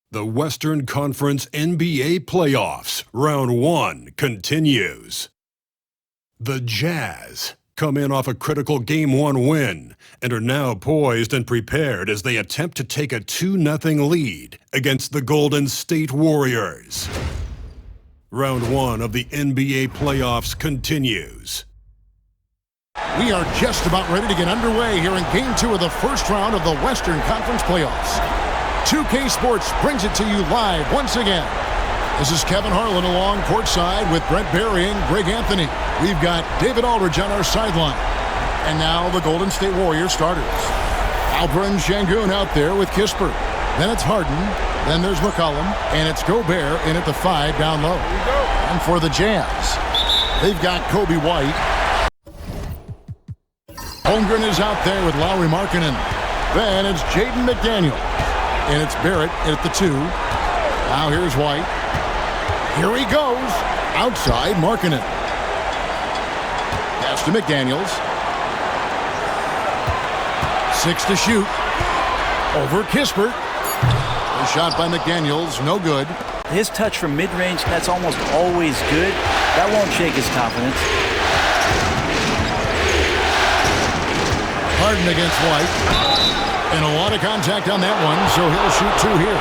The Western Conference NBA Playoffs, Round 1, continues. The Jazz come in off a critical Game 1 win and are now poised and prepared as they attempt to take a 2-0 lead against the Golden State Warriors. Round 1 of the NBA Playoffs continues. We are just about ready to get underway here in Game 2 of the first round of the Western Conference Playoffs. 2K Sports brings it to you live once again. This is Kevin Harlan along courtside with Brent Barry and Greg Anthony. We've got David Aldridge on our sideline. And now the Golden State Warriors starters. Alperen Sengun out there with Kispert. Then it's Harden. Then there's McCollum. And it's Gobert in at the 5 down low. And for the Jazz, they've got Kobe White. Holmgren is out there with Lauri Markkanen. Then it's Jaden McDaniel. And it's Barrett at the 2. Now here's White. Here he goes. Outside Markkanen. Pass to McDaniels. 6 to shoot. Over Kispert. The shot by McDaniels, no good. His touch from mid-range, that's almost always good. That won't shake his confidence. Harden against White. And a lot of contact on that one, so he'll shoot 2 here.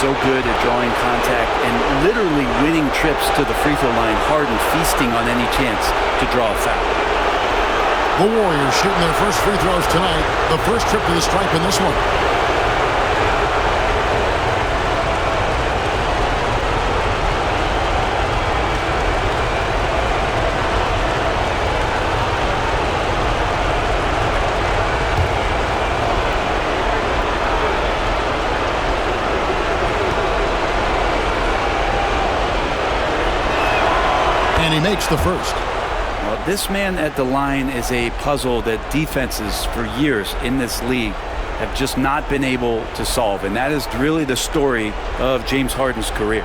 So good at drawing contact and literally winning trips to the free throw line. Harden feasting on any chance to draw a foul. The Warriors shooting their first free throws tonight. The first trip to the stripe in this one. And he makes the first. Well, this man at the line is a puzzle that defenses for years in this league have just not been able to solve. And that is really the story of James Harden's career.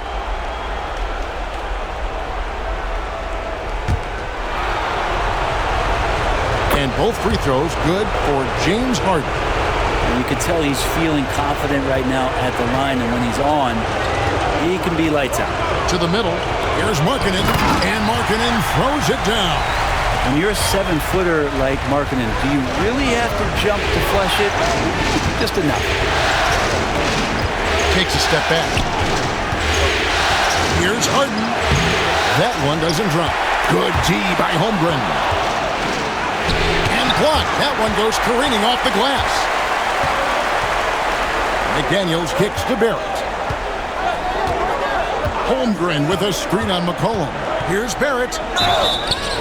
And both free throws good for James Harden. And you can tell he's feeling confident right now at the line. And when he's on, he can be lights out. To the middle. Here's Markkanen, and Markkanen throws it down. When you're a 7-footer like Markkanen, do you really have to jump to flush it? Just enough. Takes a step back. Here's Harden. That one doesn't drop. Good D by Holmgren. And blocked. That one goes careening off the glass. McDaniels kicks to Barrett. Holmgren with a screen on McCollum. Here's Barrett.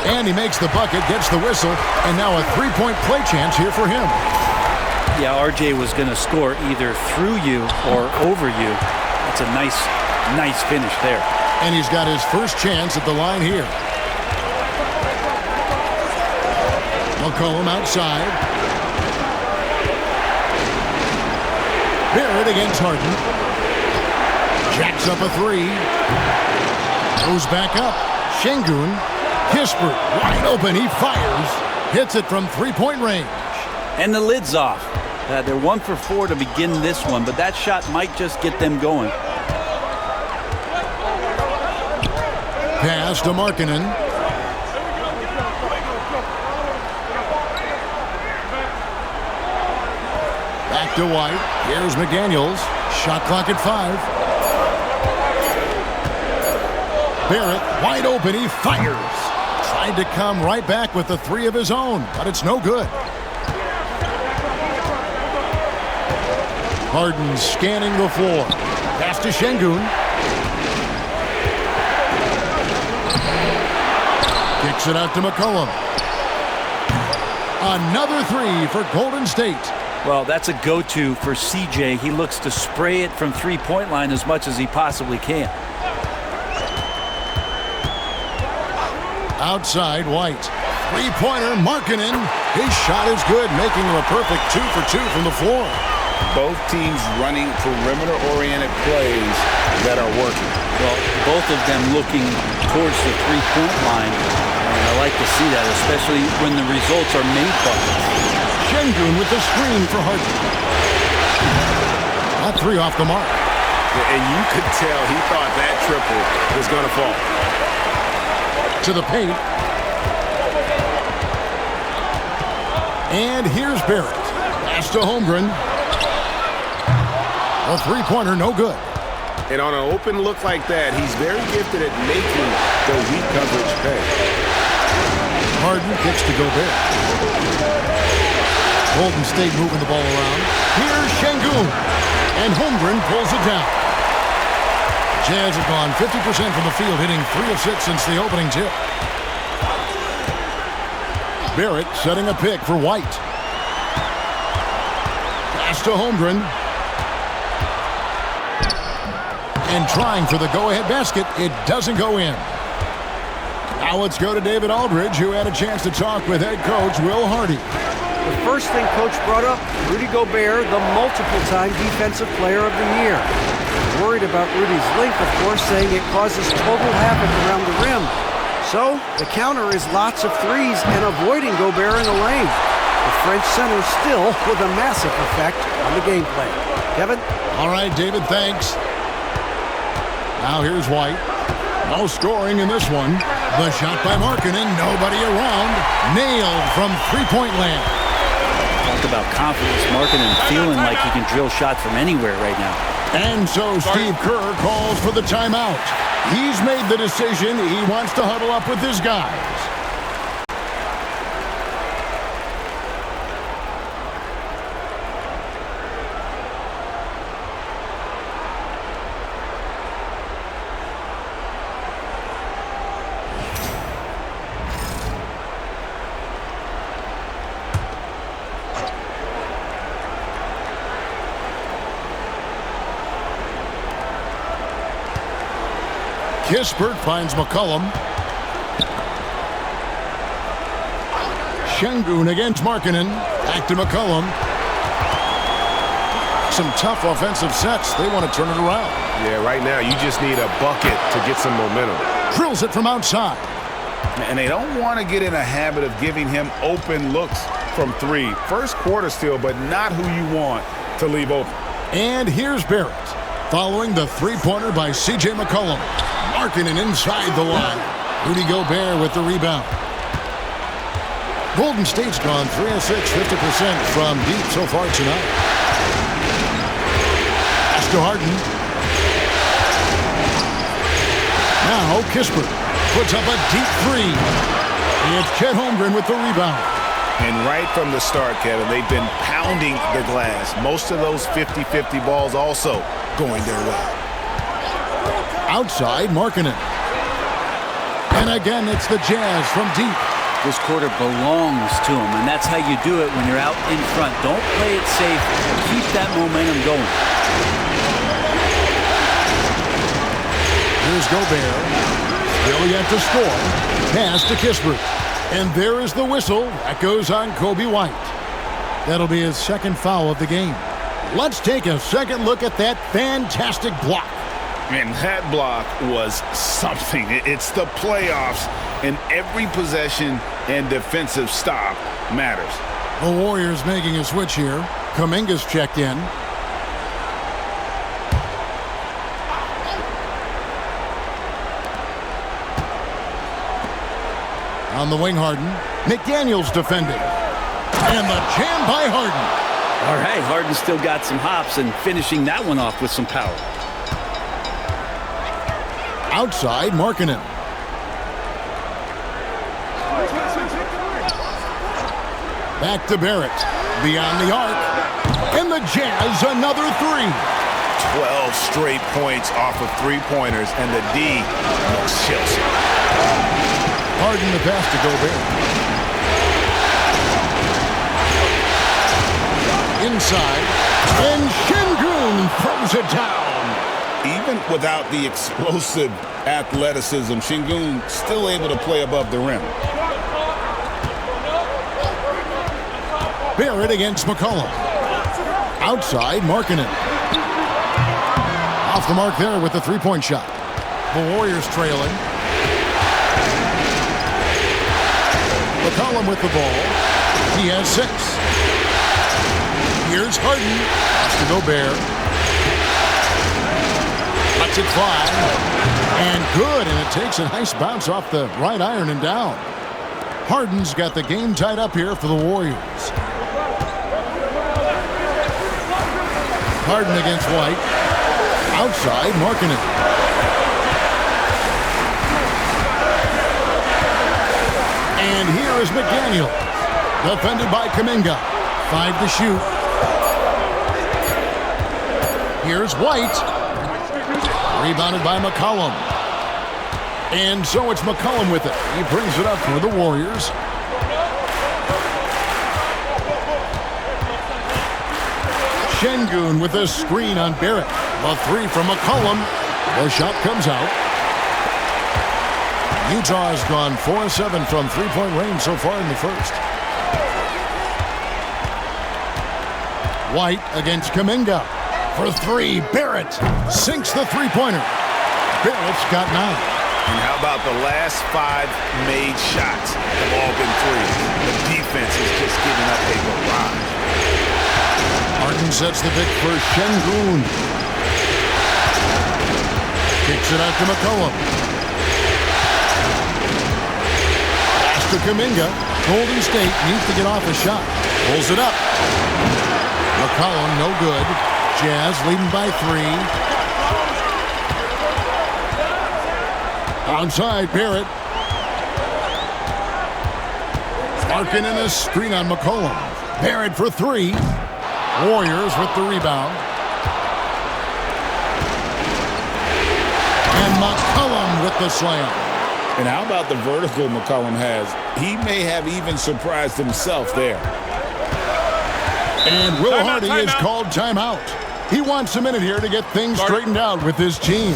And he makes the bucket, gets the whistle, and now a three-point play chance here for him. Yeah, RJ was going to score either through you or over you. It's a nice finish there. And he's got his first chance at the line here. McCollum outside. Barrett against Harden. Jacks up a 3. Goes back up. Sengun. Kispert wide open. He fires. Hits it from three-point range. And the lid's off. They're 1 for 4 to begin this one, but that shot might just get them going. Pass to Markkanen. Back to White. Here's McDaniels. Shot clock at 5. Barrett, wide open, he fires. Tried to come right back with the 3 of his own, but it's no good. Harden scanning the floor. Pass to Sengun. Kicks it out to McCollum. Another 3 for Golden State. Well, that's a go-to for CJ. He looks to spray it from three-point line as much as he possibly can. Outside, White. Three-pointer, Markkanen. His shot is good, making him a perfect 2 for 2 from the floor. Both teams running perimeter-oriented plays that are working. Well, both of them looking towards the three-point line. And I like to see that, especially when the results are made buckets. Sengun with the screen for Harden. That 3 off the mark. And you could tell he thought that triple was going to fall. To the paint. And here's Barrett. Pass to Holmgren. A three-pointer, no good. And on an open look like that, he's very gifted at making the weak coverage pay. Harden kicks to Gobert. Golden State moving the ball around. Here's Şengün. And Holmgren pulls it down. Jazz have gone 50% from the field, hitting 3 of 6 since the opening tip. Barrett setting a pick for White. Pass to Holmgren. And trying for the go-ahead basket. It doesn't go in. Now let's go to David Aldridge, who had a chance to talk with head coach Will Hardy. The first thing Coach brought up, Rudy Gobert, the multiple-time Defensive Player of the Year. Worried about Rudy's length, of course, saying it causes total havoc around the rim. So the counter is lots of threes and avoiding Gobert in the lane. The French center still with a massive effect on the gameplay. Kevin? All right, David, thanks. Now here's White. No scoring in this one. The shot by Markkanen, nobody around. Nailed from three-point land. Talk about confidence. Markkanen feeling like he can drill shots from anywhere right now. And so Steve Kerr calls for the timeout. He's made the decision. He wants to huddle up with his guys. Kispert finds McCollum. Şengün against Markkanen. Back to McCollum. Some tough offensive sets. They want to turn it around. Yeah, right now you just need a bucket to get some momentum. Drills it from outside. And they don't want to get in a habit of giving him open looks from three. First quarter still, but not who you want to leave open. And here's Barrett. Following the three-pointer by C.J. McCollum. Markkanen inside the line. Rudy Gobert with the rebound. Golden State's gone 3 of 6, 50% from deep so far tonight. Pass to Harden. Now Kispert puts up a deep three. It's Chet Holmgren with the rebound. And right from the start, Kevin, they've been pounding the glass. Most of those 50-50 balls also going their way. Outside, Markkanen. And again, it's the Jazz from deep. This quarter belongs to him, and that's how you do it when you're out in front. Don't play it safe. Keep that momentum going. Here's Gobert. Still yet to score. Pass to Kispert. And there is the whistle. That goes on Kobe White. That'll be his second foul of the game. Let's take a second look at that fantastic block. And that block was something. It's the playoffs, and every possession and defensive stop matters. The Warriors making a switch here. Kuminga's checked in. On the wing, Harden. McDaniels defending. And the jam by Harden. All right, Harden still got some hops and finishing that one off with some power. Outside, Markkanen. Back to Barrett. Beyond the arc. And the Jazz, another three. 12 straight points off of three-pointers, and the D looks Chelsea. Harden the pass to Gobert. Inside. And Şengün throws it down. Even without the explosive athleticism, Şengün still able to play above the rim. Barrett against McCollum. Outside, Markkanen. Off the mark there with the three-point shot. The Warriors trailing. McCollum with the ball. He has 6. Here's Harden. Pass to Gobert. Lets it fly. And good, and it takes a nice bounce off the right iron and down. Harden's got the game tied up here for the Warriors. Harden against White. Outside, Markkanen. And here is McDaniel. Defended by Kuminga. 5 to shoot. Here's White. Rebounded by McCollum. And so it's McCollum with it. He brings it up for the Warriors. Şengün with a screen on Barrett. A 3 from McCollum. The shot comes out. Utah has gone 4-7 from three-point range so far in the first. White against Kuminga. For 3, Barrett sinks the three-pointer. Barrett's got 9. And how about the last 5 made shots have all been threes? The defense is just giving up a barrage. Harden sets the pick for Şengün. Kicks it out to McCollum. Pass to Kuminga. Golden State needs to get off a shot. Pulls it up. McCollum, no good. Jazz leading by 3. Outside, Barrett. Markkanen a screen on McCollum. Barrett for 3. Warriors with the rebound. And McCollum with the slam. And how about the vertical McCollum has? He may have even surprised himself there. And Will Hardy is called timeout. He wants a minute here to get things straightened out with his team.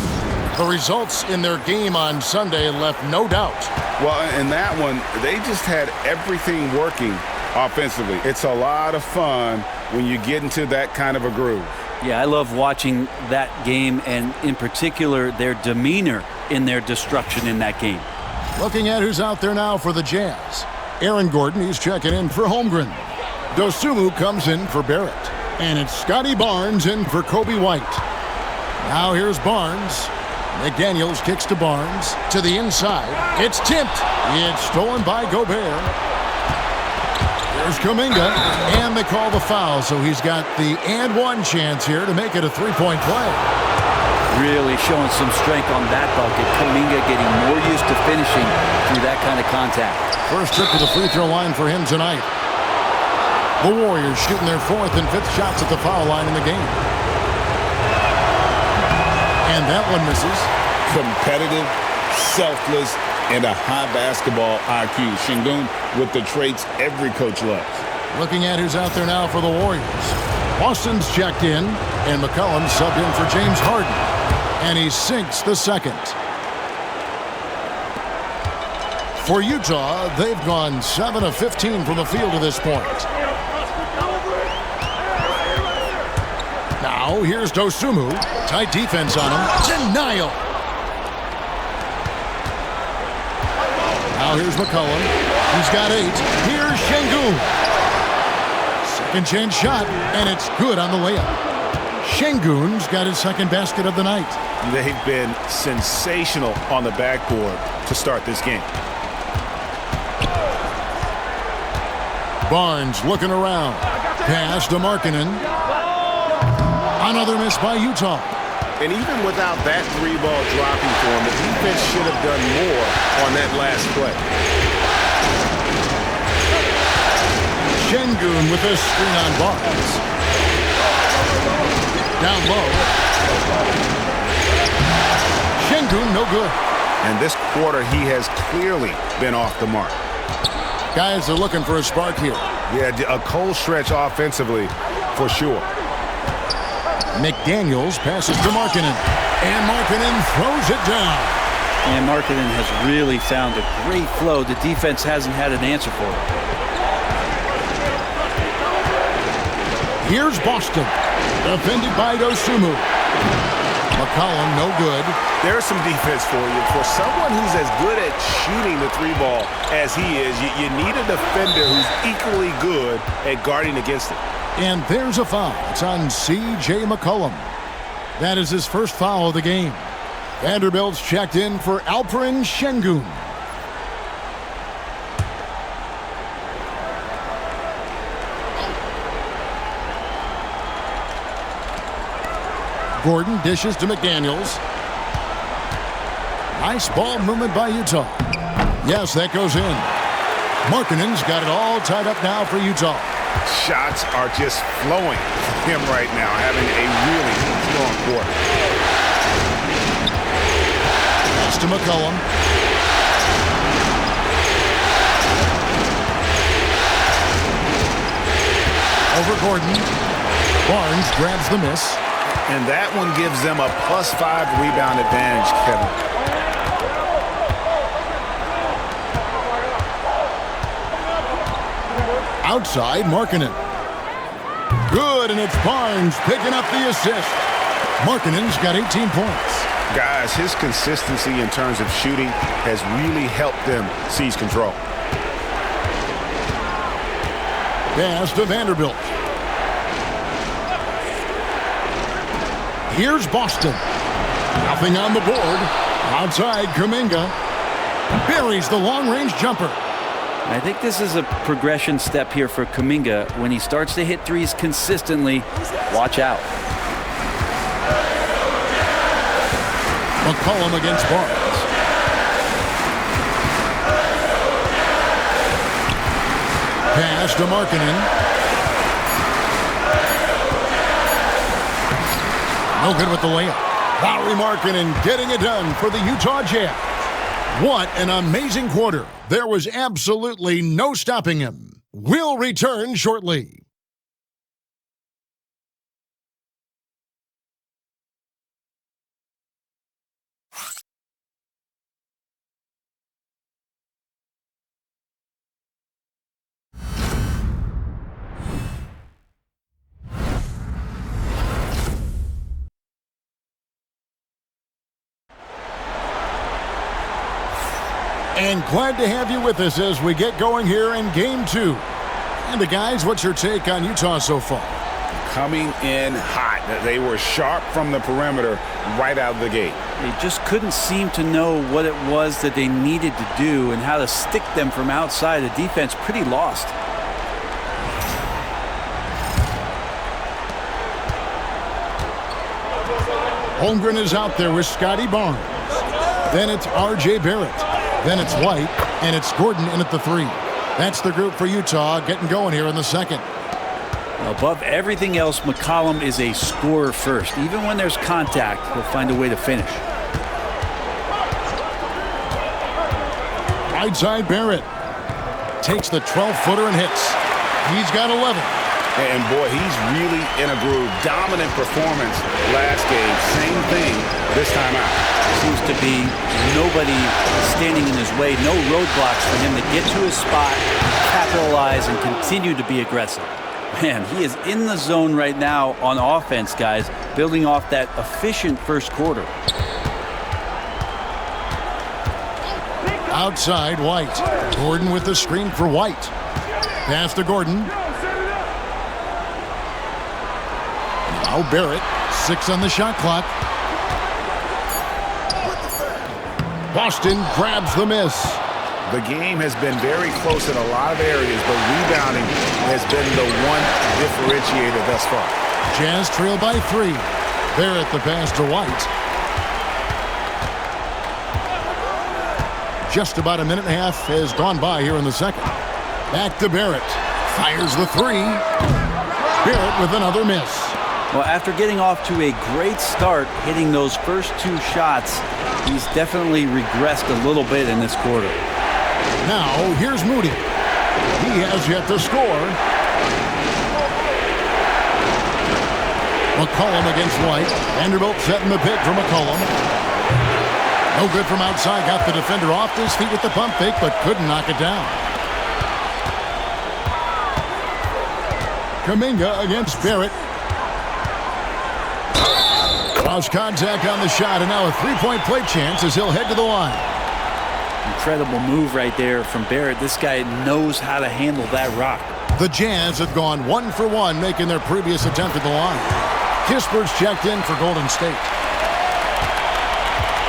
The results in their game on Sunday left no doubt. Well, in that one, they just had everything working offensively. It's a lot of fun when you get into that kind of a groove. Yeah, I love watching that game, and in particular, their demeanor in their destruction in that game. Looking at who's out there now for the Jazz. Aaron Gordon, he's checking in for Holmgren. Dosunmu comes in for Barrett. And it's Scotty Barnes in for Kobe White. Now here's Barnes. McDaniels kicks to Barnes. To the inside. It's tipped. It's stolen by Gobert. There's Kuminga. And they call the foul, so he's got the and one chance here to make it a three-point play. Really showing some strength on that bucket. Kuminga getting more used to finishing through that kind of contact. First trip to the free throw line for him tonight. The Warriors shooting their 4th and 5th shots at the foul line in the game. And that one misses. Competitive, selfless, and a high basketball IQ. Şengün with the traits every coach loves. Looking at who's out there now for the Warriors. Boston's checked in, and McCollum subbed in for James Harden. And he sinks the second. For Utah, they've gone 7 of 15 from the field to this point. Now, here's Dosunmu. Tight defense on him. Denial. Now here's McCollum. He's got 8. Here's Şengün. Second chance shot, and it's good on the layup. Şengün's got his second basket of the night. They've been sensational on the backboard to start this game. Barnes looking around. Pass to Markkanen. Another miss by Utah. And even without that 3-ball dropping for him, the defense should have done more on that last play. Şengün with a screen on Barnes. Down low. Şengün no good. And this quarter, he has clearly been off the mark. Guys are looking for a spark here. Yeah, a cold stretch offensively for sure. McDaniels passes to Markkanen. And Markkanen throws it down. And Markkanen has really found a great flow. The defense hasn't had an answer for it. Here's Boston. Defended by Dosunmu. McCollum no good. There's some defense for you. For someone who's as good at shooting the 3-ball as he is, you need a defender who's equally good at guarding against it. And there's a foul. It's on C.J. McCollum. That is his first foul of the game. Vanderbilt's checked in for Alperen Şengün. Gordon dishes to McDaniels. Nice ball movement by Utah. Yes, that goes in. Markkanen's got it all tied up now for Utah. Shots are just flowing for him right now, having a really strong quarter. Pass to McCollum. Over Gordon. Barnes grabs the miss. And that one gives them a +5 rebound advantage, Kevin. Outside, Markkanen. Good, and it's Barnes picking up the assist. Markkanen's got 18 points. Guys, his consistency in terms of shooting has really helped them seize control. Pass to Vanderbilt. Here's Boston. Nothing on the board. Outside, Kuminga buries the long-range jumper. I think this is a progression step here for Kuminga. When he starts to hit threes consistently, watch out. McCollum against Barnes. Pass to Markkanen. No good with the layup. Lauri Markkanen getting it done for the Utah Jazz. What an amazing quarter. There was absolutely no stopping him. We'll return shortly. And glad to have you with us as we get going here in Game 2. And guys, what's your take on Utah so far? Coming in hot. They were sharp from the perimeter right out of the gate. They just couldn't seem to know what it was that they needed to do and how to stick them from outside. The defense pretty lost. Holmgren is out there with Scotty Barnes. Then it's R.J. Barrett. Then it's White, and it's Gordon in at the 3. That's the group for Utah getting going here in the second. Above everything else, McCollum is a scorer first. Even when there's contact, he'll find a way to finish. Right side, Barrett takes the 12-footer and hits. He's got 11. And boy, he's really in a groove. Dominant performance last game. Same thing this time out. Seems to be nobody standing in his way. No roadblocks for him to get to his spot, capitalize, and continue to be aggressive. Man, he is in the zone right now on offense, guys, building off that efficient first quarter. Outside, White. Gordon with the screen for White. Pass to Gordon. Now Barrett, 6 on the shot clock. Boston grabs the miss. The game has been very close in a lot of areas, but rebounding has been the one differentiator thus far. Jazz trail by 3. Barrett the pass to White. Just about a minute and a half has gone by here in the second. Back to Barrett. Fires the 3. Barrett with another miss. Well, after getting off to a great start, hitting those first 2 shots, he's definitely regressed a little bit in this quarter. Now, here's Moody. He has yet to score. McCollum against White. Vanderbilt setting the pick for McCollum. No good from outside. Got the defender off his feet with the pump fake, but couldn't knock it down. Kuminga against Barrett. Lost contact on the shot, and now a 3-point play chance as he'll head to the line. Incredible move right there from Barrett. This guy knows how to handle that rock. The Jazz have gone 1 for 1, making their previous attempt at the line. Kispert's checked in for Golden State.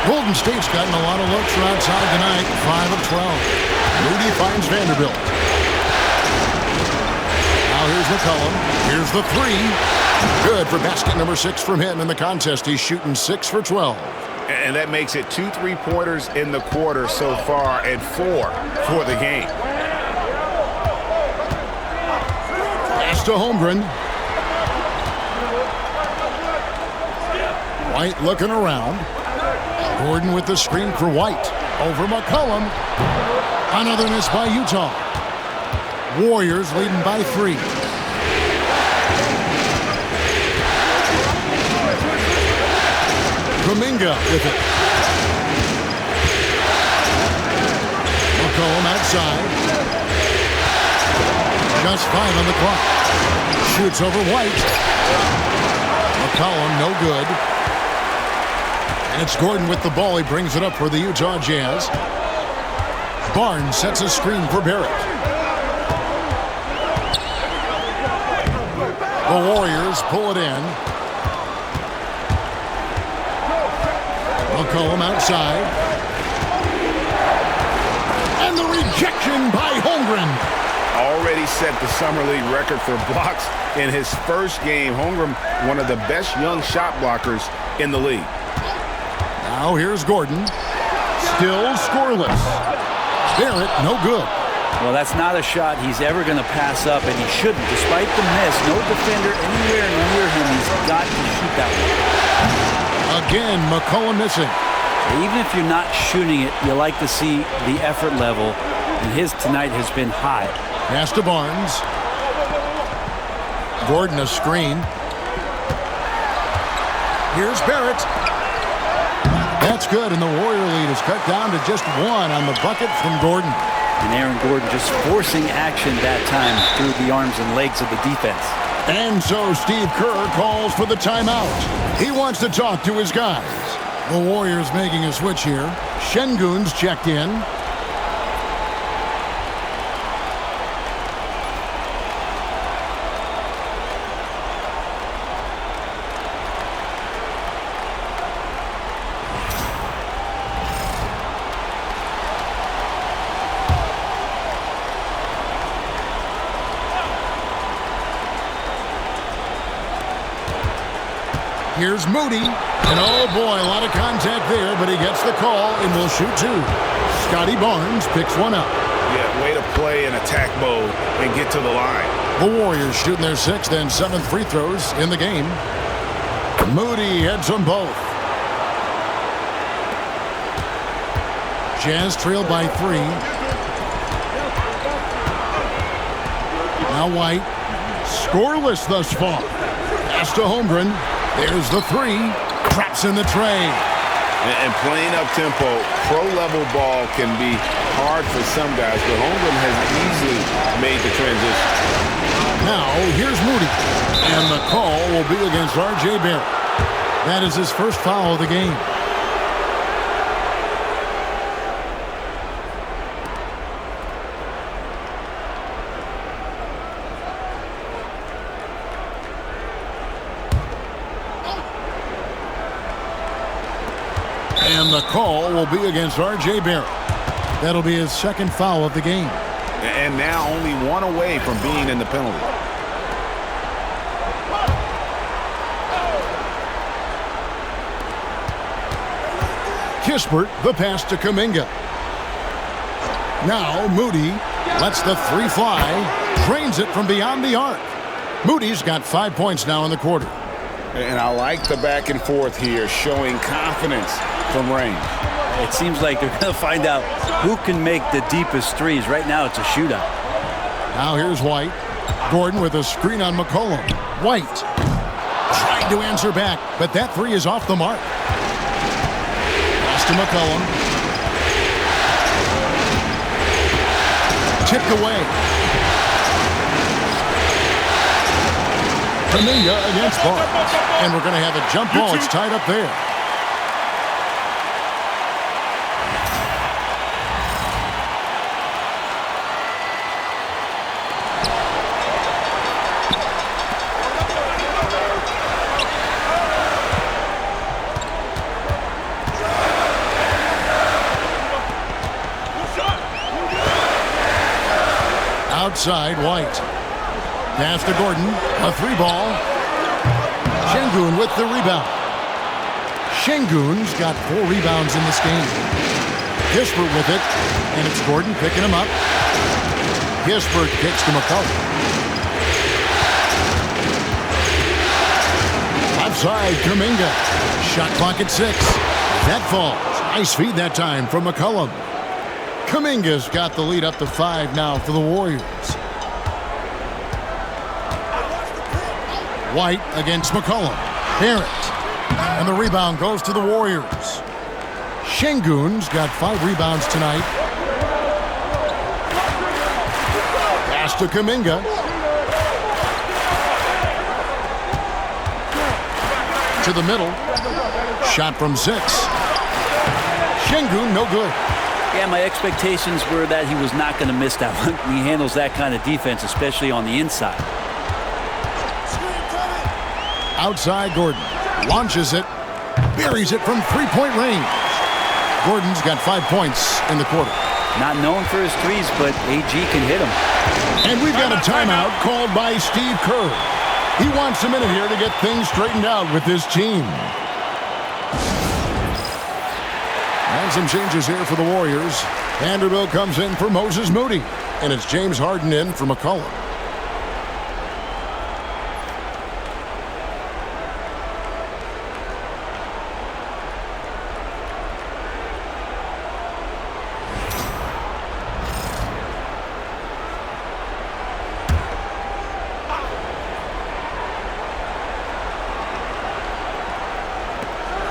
Golden State's gotten a lot of looks from outside tonight, 5 of 12. Moody finds Vanderbilt. Now here's McCollum. Here's the three. Good for basket number 6 from him in the contest. He's shooting 6 for 12. And that makes it 2 3-pointers in the quarter so far and 4 for the game. Pass to Holmgren. White looking around. Gordon with the screen for White. Over McCollum. Another miss by Utah. Warriors leading by 3. Kuminga with it. McCollum outside. Just 5 on the clock. Shoots over White. McCollum no good. And it's Gordon with the ball. He brings it up for the Utah Jazz. Barnes sets a screen for Barrett. The Warriors pull it in. McCollum outside. And the rejection by Holmgren. Already set the Summer League record for blocks in his first game. Holmgren, one of the best young shot blockers in the league. Now here's Gordon. Still scoreless. Barrett, no good. Well, that's not a shot he's ever going to pass up, and he shouldn't. Despite the miss, no defender anywhere near him. He's got to shoot that one. Again, McCollum missing. Even if you're not shooting it, you like to see the effort level, and his tonight has been high. Pass to Barnes. Gordon a screen. Here's Barrett. That's good, and the Warrior lead is cut down to just 1 on the bucket from Gordon. And Aaron Gordon just forcing action that time through the arms and legs of the defense. And so Steve Kerr calls for the timeout. He wants to talk to his guys. The Warriors making a switch here. Şengün's checked in. Here's Moody. And oh boy, a lot of contact there, but he gets the call and will shoot 2. Scotty Barnes picks one up. Yeah, way to play in attack mode and get to the line. The Warriors shooting their 6th and 7th free throws in the game. Moody heads them both. Jazz trail by 3. Now White. Scoreless thus far. Pass to Holmgren. There's the 3. Traps in the tray. And playing up-tempo, pro-level ball can be hard for some guys, but Holmgren has easily made the transition. Now, here's Moody. And the call will be against R.J. Barrett. That is his first foul of the game. And the call will be against R.J. Barrett. That'll be his second foul of the game. And now only 1 away from being in the penalty. Kispert, the pass to Kuminga. Now Moody lets the 3 fly. Drains it from beyond the arc. Moody's got 5 points now in the quarter. And I like the back and forth here, showing confidence from range. It seems like they're going to find out who can make the deepest threes. Right now, it's a shootout. Now here's White. Gordon with a screen on McCollum. White trying to answer back, but that 3 is off the mark. Pass to McCollum. Tipped away. Kuminga against Barnes. And we're going to have a jump ball. It's tied up there. outside, White. Pass to Gordon, a 3-ball. Şengün with the rebound. Şengün's got 4 rebounds in this game. Kispert with it, and it's Gordon picking him up. Kispert kicks to McCollum. Outside, Kuminga. Shot clock at 6. That falls. Nice feed that time from McCollum. Kuminga's got the lead up to 5 now for the Warriors. White against McCollum. Barrett. And the rebound goes to the Warriors. Şengün's got 5 rebounds tonight. Pass to Kuminga. To the middle. Shot from 6. Şengün, no good. Yeah, my expectations were that he was not going to miss that one. He handles that kind of defense, especially on the inside. Outside, Gordon. Launches it. Buries it from 3-point range. Gordon's got 5 points in the quarter. Not known for his threes, but AG can hit them. And we've got a timeout called by Steve Kerr. He wants a minute here to get things straightened out with his team. And some changes here for the Warriors. Vanderbilt comes in for Moses Moody. And it's James Harden in for McCollum.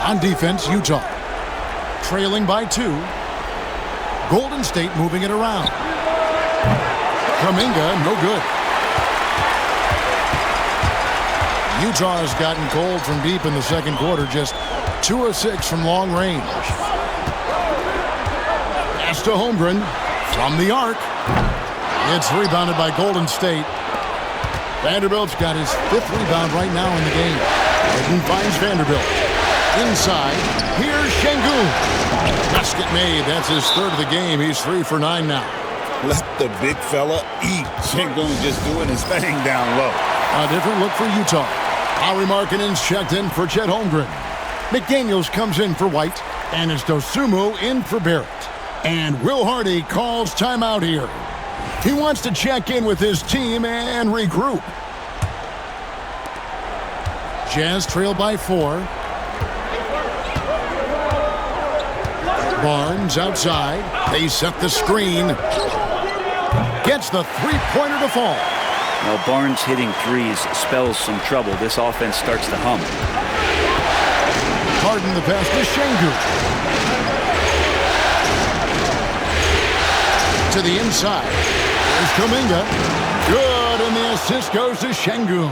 On defense, Utah. Trailing by 2. Golden State moving it around. Kuminga, no good. Utah has gotten cold from deep in the second quarter, just 2 of 6 from long range. Pass to Holmgren from the arc. It's rebounded by Golden State. Vanderbilt's got his 5th rebound right now in the game. Harden finds Vanderbilt. Inside, here's Şengün. Basket made. That's his 3rd of the game. He's 3 for 9 now. Let the big fella eat. Şengün just doing his thing down low. A different look for Utah. Lauri Markkanen's checked in for Chet Holmgren. McDaniels comes in for White. And it's Dosunmu in for Barrett. And Will Hardy calls timeout here. He wants to check in with his team and regroup. Jazz trail by 4. Barnes outside. They set the screen. Gets the 3-pointer to fall. Now Barnes hitting threes spells some trouble. This offense starts to hum. Harden the pass to Şengün. To the inside. There's Kuminga. Good, and the assist goes to Şengün.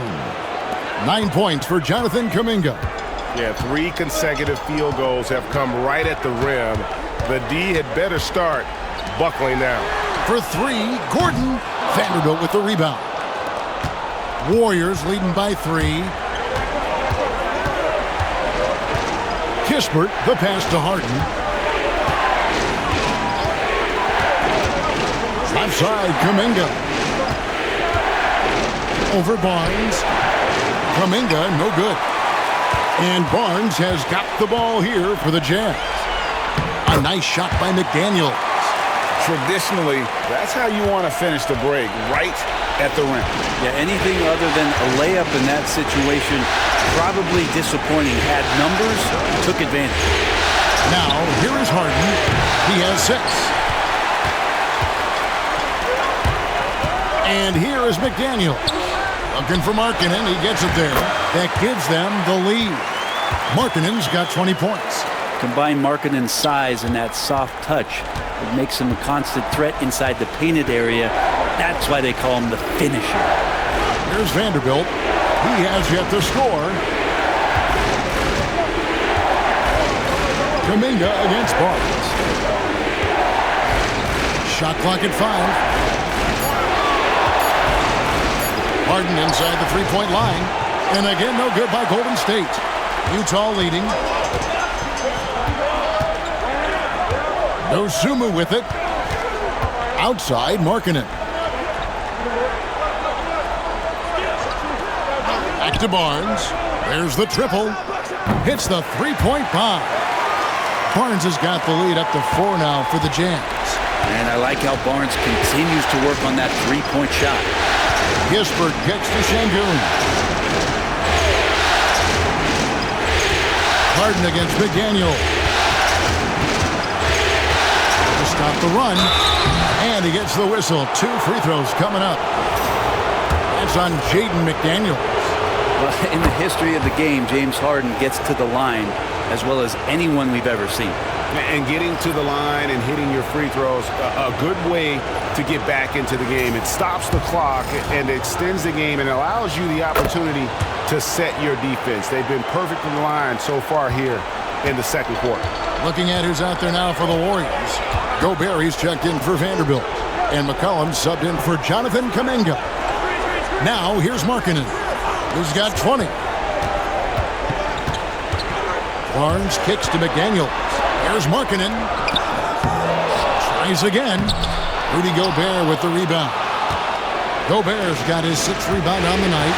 9 points for Jonathan Kuminga. Yeah, 3 consecutive field goals have come right at the rim. The D had better start buckling down. For 3, Gordon. Vanderbilt with the rebound. Warriors leading by 3. Kispert, the pass to Harden. Outside, Kuminga. Over Barnes. Kuminga, no good. And Barnes has got the ball here for the Jazz. A nice shot by McDaniels. Traditionally, that's how you want to finish the break, right at the rim. Yeah, anything other than a layup in that situation, probably disappointing. Had numbers, took advantage. Now, here is Harden. He has 6. And here is McDaniels. Looking for Markkanen. He gets it there. That gives them the lead. Markkanen's got 20 points. Combine Markkanen's size and that soft touch. It makes him a constant threat inside the painted area. That's why they call him the finisher. Here's Vanderbilt. He has yet to score. Kuminga against Barnes. Shot clock at 5. Harden inside the 3-point line. And again, no good by Golden State. Utah leading. Dosunmu with it. Outside, Markkanen. Back to Barnes. There's the triple. Hits the three-point bomb. Barnes has got the lead up to 4 now for the Jazz. And I like how Barnes continues to work on that three-point shot. Kispert kicks to Şengün. Harden against McDaniel. To stop the run. And he gets the whistle. 2 free throws coming up. That's on Jaden McDaniel. Well, in the history of the game, James Harden gets to the line as well as anyone we've ever seen. And getting to the line and hitting your free throws, a good way to get back into the game. It stops the clock and extends the game and allows you the opportunity to set your defense. They've been perfect in the line so far here in the second quarter. Looking at who's out there now for the Warriors. Gobert, he's checked in for Vanderbilt. And McCollum subbed in for Jonathan Kuminga. Now here's Markkanen, who's got 20. Barnes kicks to McDaniels. There's Markkanen. Tries again. Rudy Gobert with the rebound. Gobert's got his 6th rebound on the night.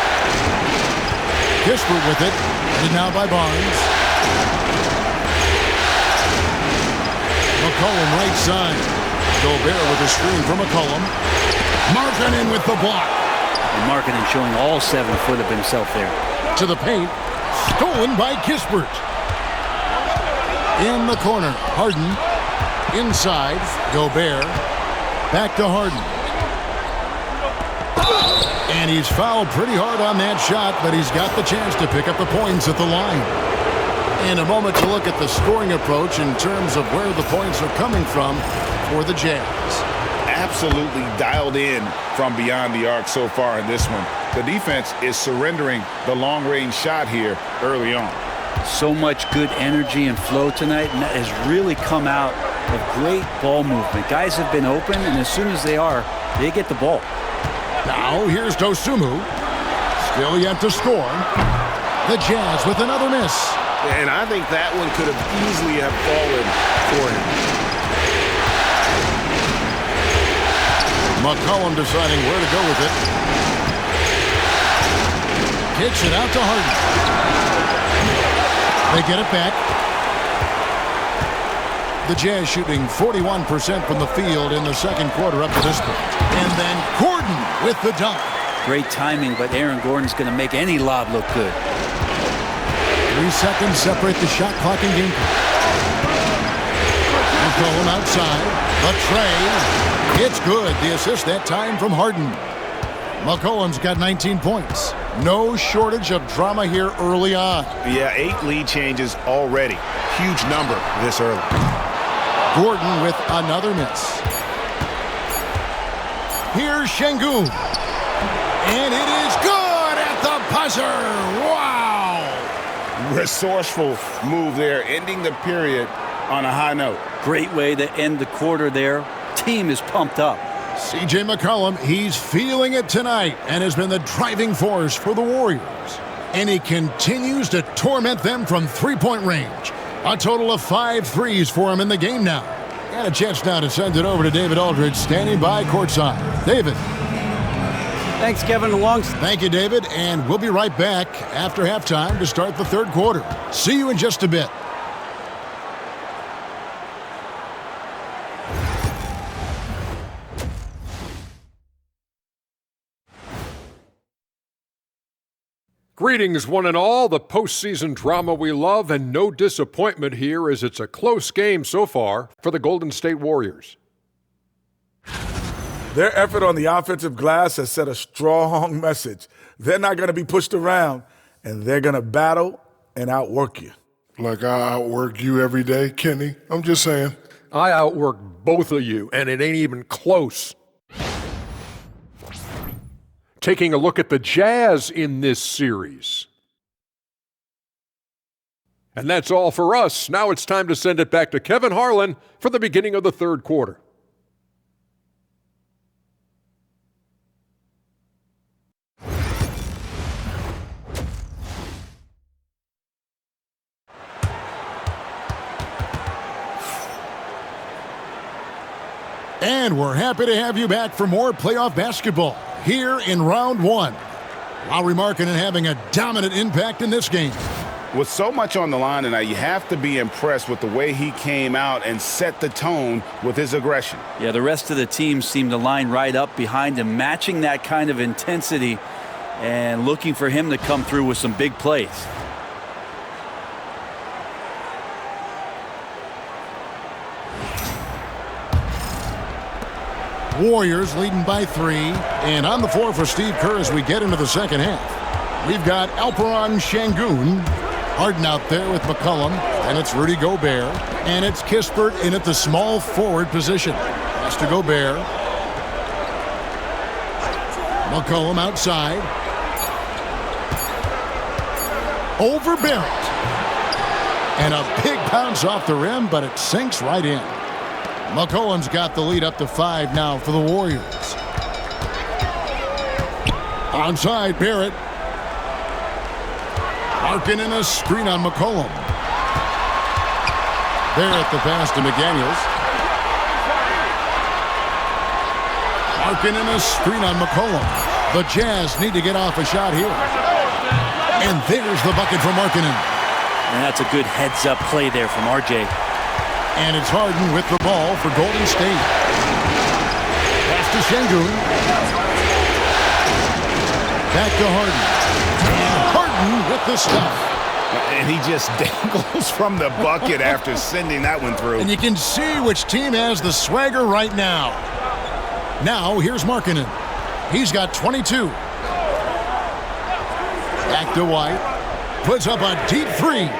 Kispert with it. Headed now by Barnes. McCollum right side. Gobert with a screen for McCollum. Markkanen with the block. And Markkanen showing all 7 foot of himself there. To the paint. Stolen by Kispert. In the corner, Harden. Inside, Gobert. Back to Harden. And he's fouled pretty hard on that shot, but he's got the chance to pick up the points at the line. In a moment to look at the scoring approach in terms of where the points are coming from for the Jazz. Absolutely dialed in from beyond the arc so far in this one. The defense is surrendering the long-range shot here early on. So much good energy and flow tonight, and that has really come out of great ball movement. Guys have been open, and as soon as they are, they get the ball. Now here's Dosunmu. Still yet to score. The Jazz with another miss. And I think that one could have easily have fallen for him. McCollum deciding where to go with it. Kicks it out to Harden. They get it back. The Jazz shooting 41% from the field in the second quarter up to this point. And then Gordon with the dunk. Great timing, but Aaron Gordon's going to make any lob look good. 3 seconds separate the shot clock and game clock. McCollum outside. A tray. It's good. The assist that time from Harden. McCollum's got 19 points. No shortage of drama here early on. Yeah, 8 lead changes already. Huge number this early. Gordon with another miss. Here's Şengün. And it is good at the buzzer. Wow! Resourceful move there, ending the period on a high note. Great way to end the quarter there. Team is pumped up. C.J. McCollum, he's feeling it tonight and has been the driving force for the Warriors. And he continues to torment them from three-point range. A total of 5 threes for him in the game now. And a chance now to send it over to David Aldridge, standing by courtside. David. Thanks, Kevin. Thank you, David. And we'll be right back after halftime to start the third quarter. See you in just a bit. Greetings, one and all. The postseason drama we love, and no disappointment here as it's a close game so far for the Golden State Warriors. Their effort on the offensive glass has sent a strong message. They're not going to be pushed around, and they're going to battle and outwork you. Like I outwork you every day, Kenny? I'm just saying. I outwork both of you, and it ain't even close. Taking a look at the Jazz in this series. And that's all for us. Now it's time to send it back to Kevin Harlan for the beginning of the third quarter. And we're happy to have you back for more playoff basketball. here in round one. Lauri Markkanen having a dominant impact in this game. With so much on the line tonight, you have to be impressed with the way he came out and set the tone with his aggression. Yeah, the rest of the team seemed to line right up behind him, matching that kind of intensity and looking for him to come through with some big plays. Warriors leading by 3. And on the floor for Steve Kerr as we get into the second half. We've got Alperen Şengün. Harden out there with McCollum. And it's Rudy Gobert. And it's Kispert in at the small forward position. Pass to Gobert. McCollum outside. Over Barrett. And a big bounce off the rim, but it sinks right in. McCollum's got the lead up to 5 now for the Warriors. Onside, Barrett. Markkanen in a screen on McCollum. Barrett the pass to McDaniels. Markkanen in a screen on McCollum. The Jazz need to get off a shot here. And there's the bucket for Markkanen. And that's a good heads-up play there from RJ. And it's Harden with the ball for Golden State. Pass to Şengün. Back to Harden. And Harden with the stuff. And he just dangles from the bucket after sending that one through. And you can see which team has the swagger right now. Now, here's Markkanen. He's got 22. Back to White. Puts up a deep 3.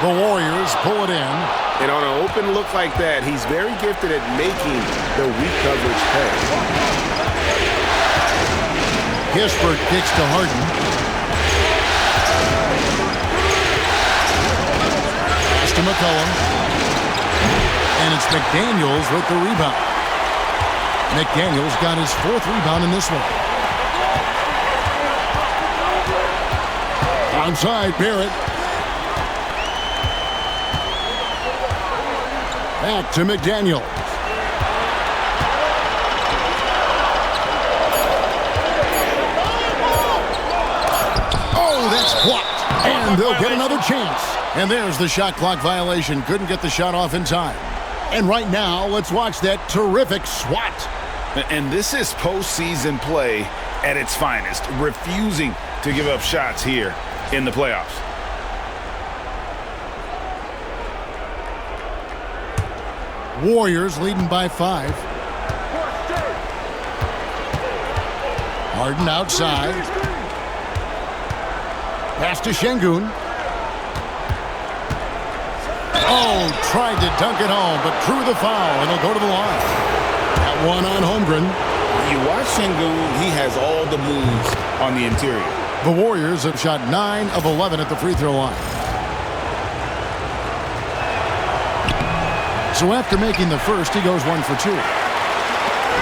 The Warriors pull it in. And on an open look like that, he's very gifted at making the weak coverage pay. Kispert kicks to Harden. Pass to McCollum. And it's McDaniels with the rebound. McDaniels got his 4th rebound in this one. Onside, Barrett. Back to McDaniels. Oh, that's blocked. And they'll get another chance. And there's the shot clock violation. Couldn't get the shot off in time. And right now, let's watch that terrific swat. And this is postseason play at its finest. Refusing to give up shots here in the playoffs. Warriors leading by 5. Harden outside. Pass to Şengün. Oh, tried to dunk it home, but drew the foul, and he'll go to the line. That one on Holmgren. You watch Şengün, he has all the moves on the interior. The Warriors have shot 9 of 11 at the free throw line. So after making the first, he goes 1 for 2. The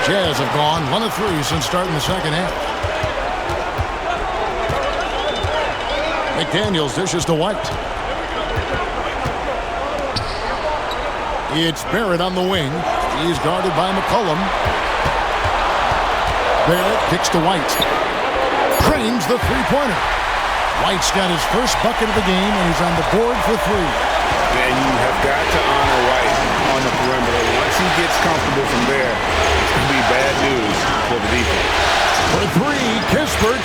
Jazz have gone 1 of 3 since starting the second half. McDaniels dishes to White. It's Barrett on the wing. He's guarded by McCollum. Barrett kicks to White. Drains the three-pointer. White's got his first bucket of the game, and he's on the board for 3. And you have got to honor White on the perimeter. Once he gets comfortable from there, it's going to be bad news for the defense. For 3, Kispert.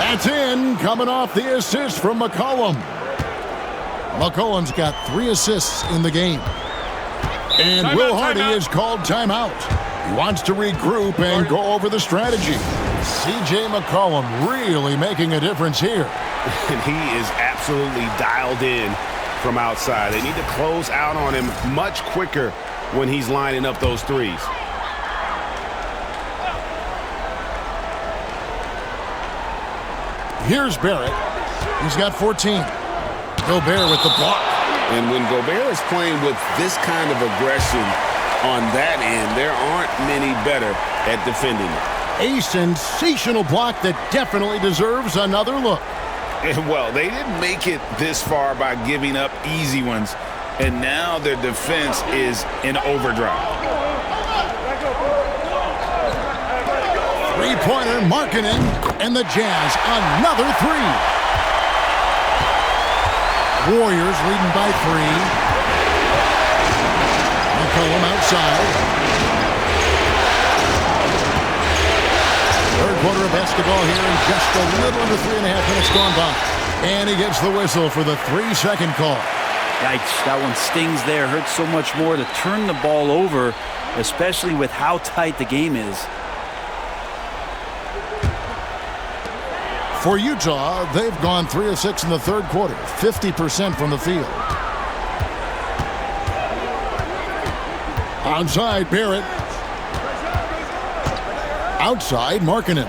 That's in, coming off the assist from McCollum. McCollum's got 3 assists in the game. And Will Hardy is called timeout. He wants to regroup and go over the strategy. C.J. McCollum really making a difference here. And he is absolutely dialed in from outside. They need to close out on him much quicker when he's lining up those threes. Here's Barrett. He's got 14. Gobert with the block. And when Gobert is playing with this kind of aggression on that end, there aren't many better at defending it. A sensational block that definitely deserves another look. Well, they didn't make it this far by giving up easy ones, and now their defense is in overdrive. Three-pointer, Markkanen, and the Jazz another three. Warriors leading by 3. McCollum outside. Third quarter of basketball here in just a little under 3.5 minutes gone by. And he gets the whistle for the 3-second call. Yikes, that one stings there. Hurts so much more to turn the ball over, especially with how tight the game is. For Utah, they've gone 3 of 6 in the third quarter, 50% from the field. Outside, Barrett. Outside, Markkanen.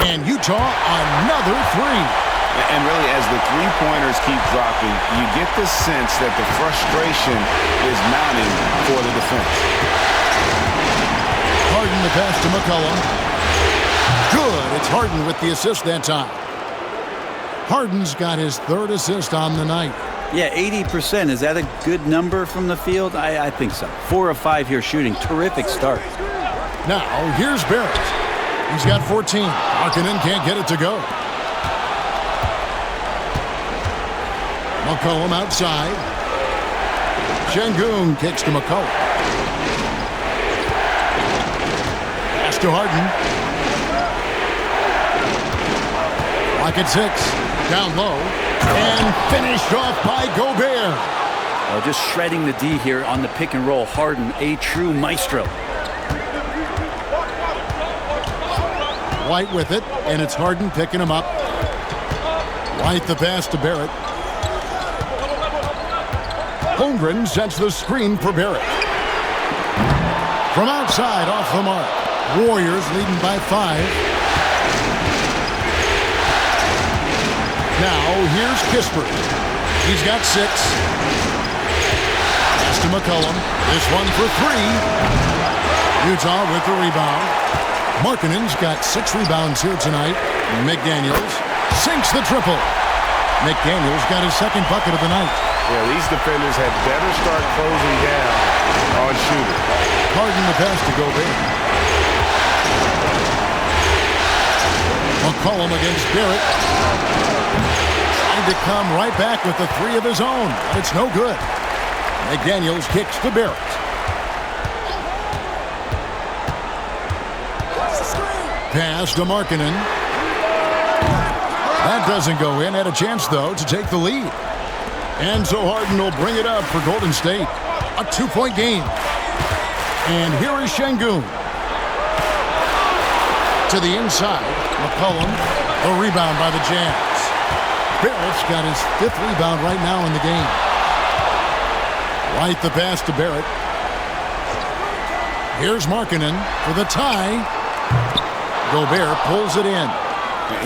And Utah, another three. And really, as the three-pointers keep dropping, you get the sense that the frustration is mounting for the defense. Harden the pass to McCollum. Good. It's Harden with the assist that time. Harden's got his third assist on the night. Yeah, 80%. Is that a good number from the field? I think so. 4 of 5 here shooting. Terrific start. Now, here's Barrett. He's got 14. Markkanen can't get it to go. McCollum outside. Şengün kicks to McCollum. Pass to Harden. Lock at 6. Down low. And finished off by Gobert. Oh, just shredding the D here on the pick and roll. Harden, a true maestro. White with it, and it's Harden picking him up. White the pass to Barrett. Holmgren sets the screen for Barrett. From outside, off the mark. Warriors leading by 5. Now, here's Kispert. He's got 6. Pass to McCollum. This one for 3. Utah with the rebound. Markkanen's got 6 rebounds here tonight. McDaniels sinks the triple. McDaniels got his second bucket of the night. Yeah, these defenders had better start closing down on shooting. Harden the pass to Gobert. McCollum against Barrett. Trying to come right back with the 3 of his own. But it's no good. McDaniels kicks to Barrett. Pass to Markkanen. That doesn't go in. Had a chance, though, to take the lead. And so Harden will bring it up for Golden State. A 2-point game. And here is Şengün. To the inside. McCollum. The rebound by the Jazz. Barrett's got his 5th rebound right now in the game. White the pass to Barrett. Here's Markkanen for the tie. Gobert pulls it in.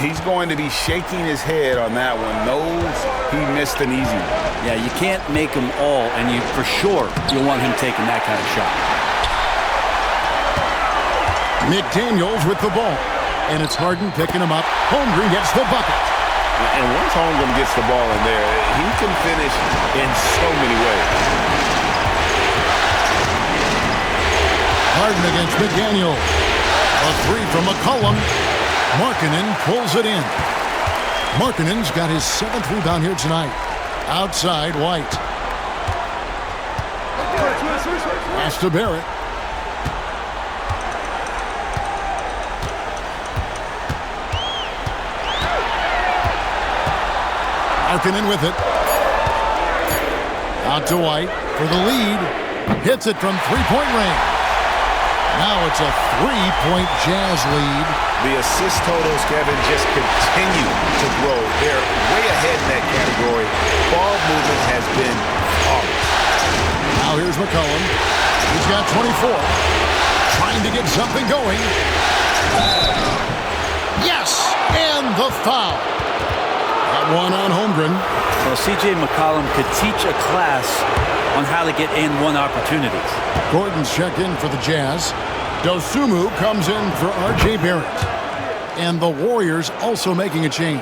He's going to be shaking his head on that one. Knows he missed an easy one. Yeah, you can't make them all, and you for sure you'll want him taking that kind of shot. McDaniels with the ball. And it's Harden picking him up. Holmgren gets the bucket. And once Holmgren gets the ball in there, he can finish in so many ways. Harden against McDaniels. A 3 from McCollum. Markkanen pulls it in. Markkanen's got his 7th rebound here tonight. Outside, White. Pass to Barrett. Markkanen with it. Out to White for the lead. Hits it from three-point range. Now it's a 3-point Jazz lead. The assist totals, Kevin, just continue to grow. They're way ahead in that category. Ball movement has been flawless. Now here's McCollum. He's got 24. Trying to get something going. Yes! And the foul. That one on Holmgren. Well, C.J. McCollum could teach a class on how to get and-one opportunities. Gordon's checked in for the Jazz. Dosunmu comes in for R.J. Barrett. And the Warriors also making a change.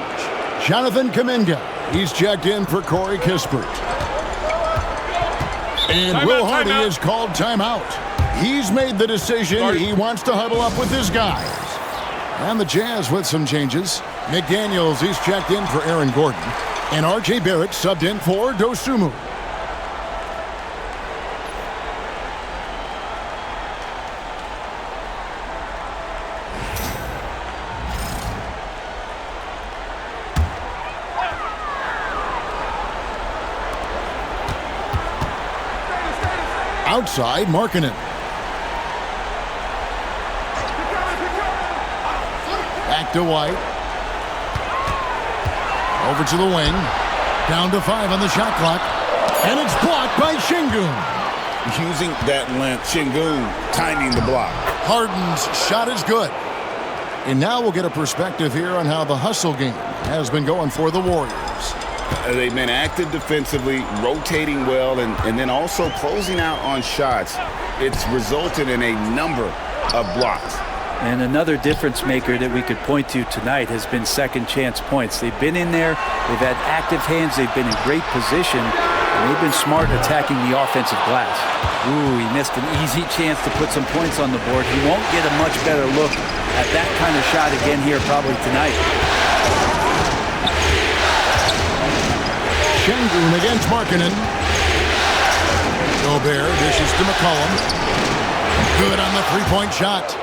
Jonathan Kuminga. He's checked in for Corey Kispert. And Will Hardy is called timeout. He's made the decision. He wants to huddle up with his guy. And the Jazz with some changes. McDaniels, he's checked in for Aaron Gordon. And R.J. Barrett subbed in for Dosunmu. Outside, Markkanen. Back to White. Over to the wing. Down to 5 on the shot clock. And it's blocked by Şengün. Using that length, Şengün timing the block. Harden's shot is good. And now we'll get a perspective here on how the hustle game has been going for the Warriors. They've been active defensively, rotating well, and then also closing out on shots. It's resulted in a number of blocks. And another difference maker that we could point to tonight has been second chance points. They've been in there, they've had active hands, they've been in great position, and they've been smart attacking the offensive glass. Ooh, he missed an easy chance to put some points on the board. He won't get a much better look at that kind of shot again here probably tonight. Şengün against Markkanen. Gobert dishes to McCollum. Good on the three-point shot.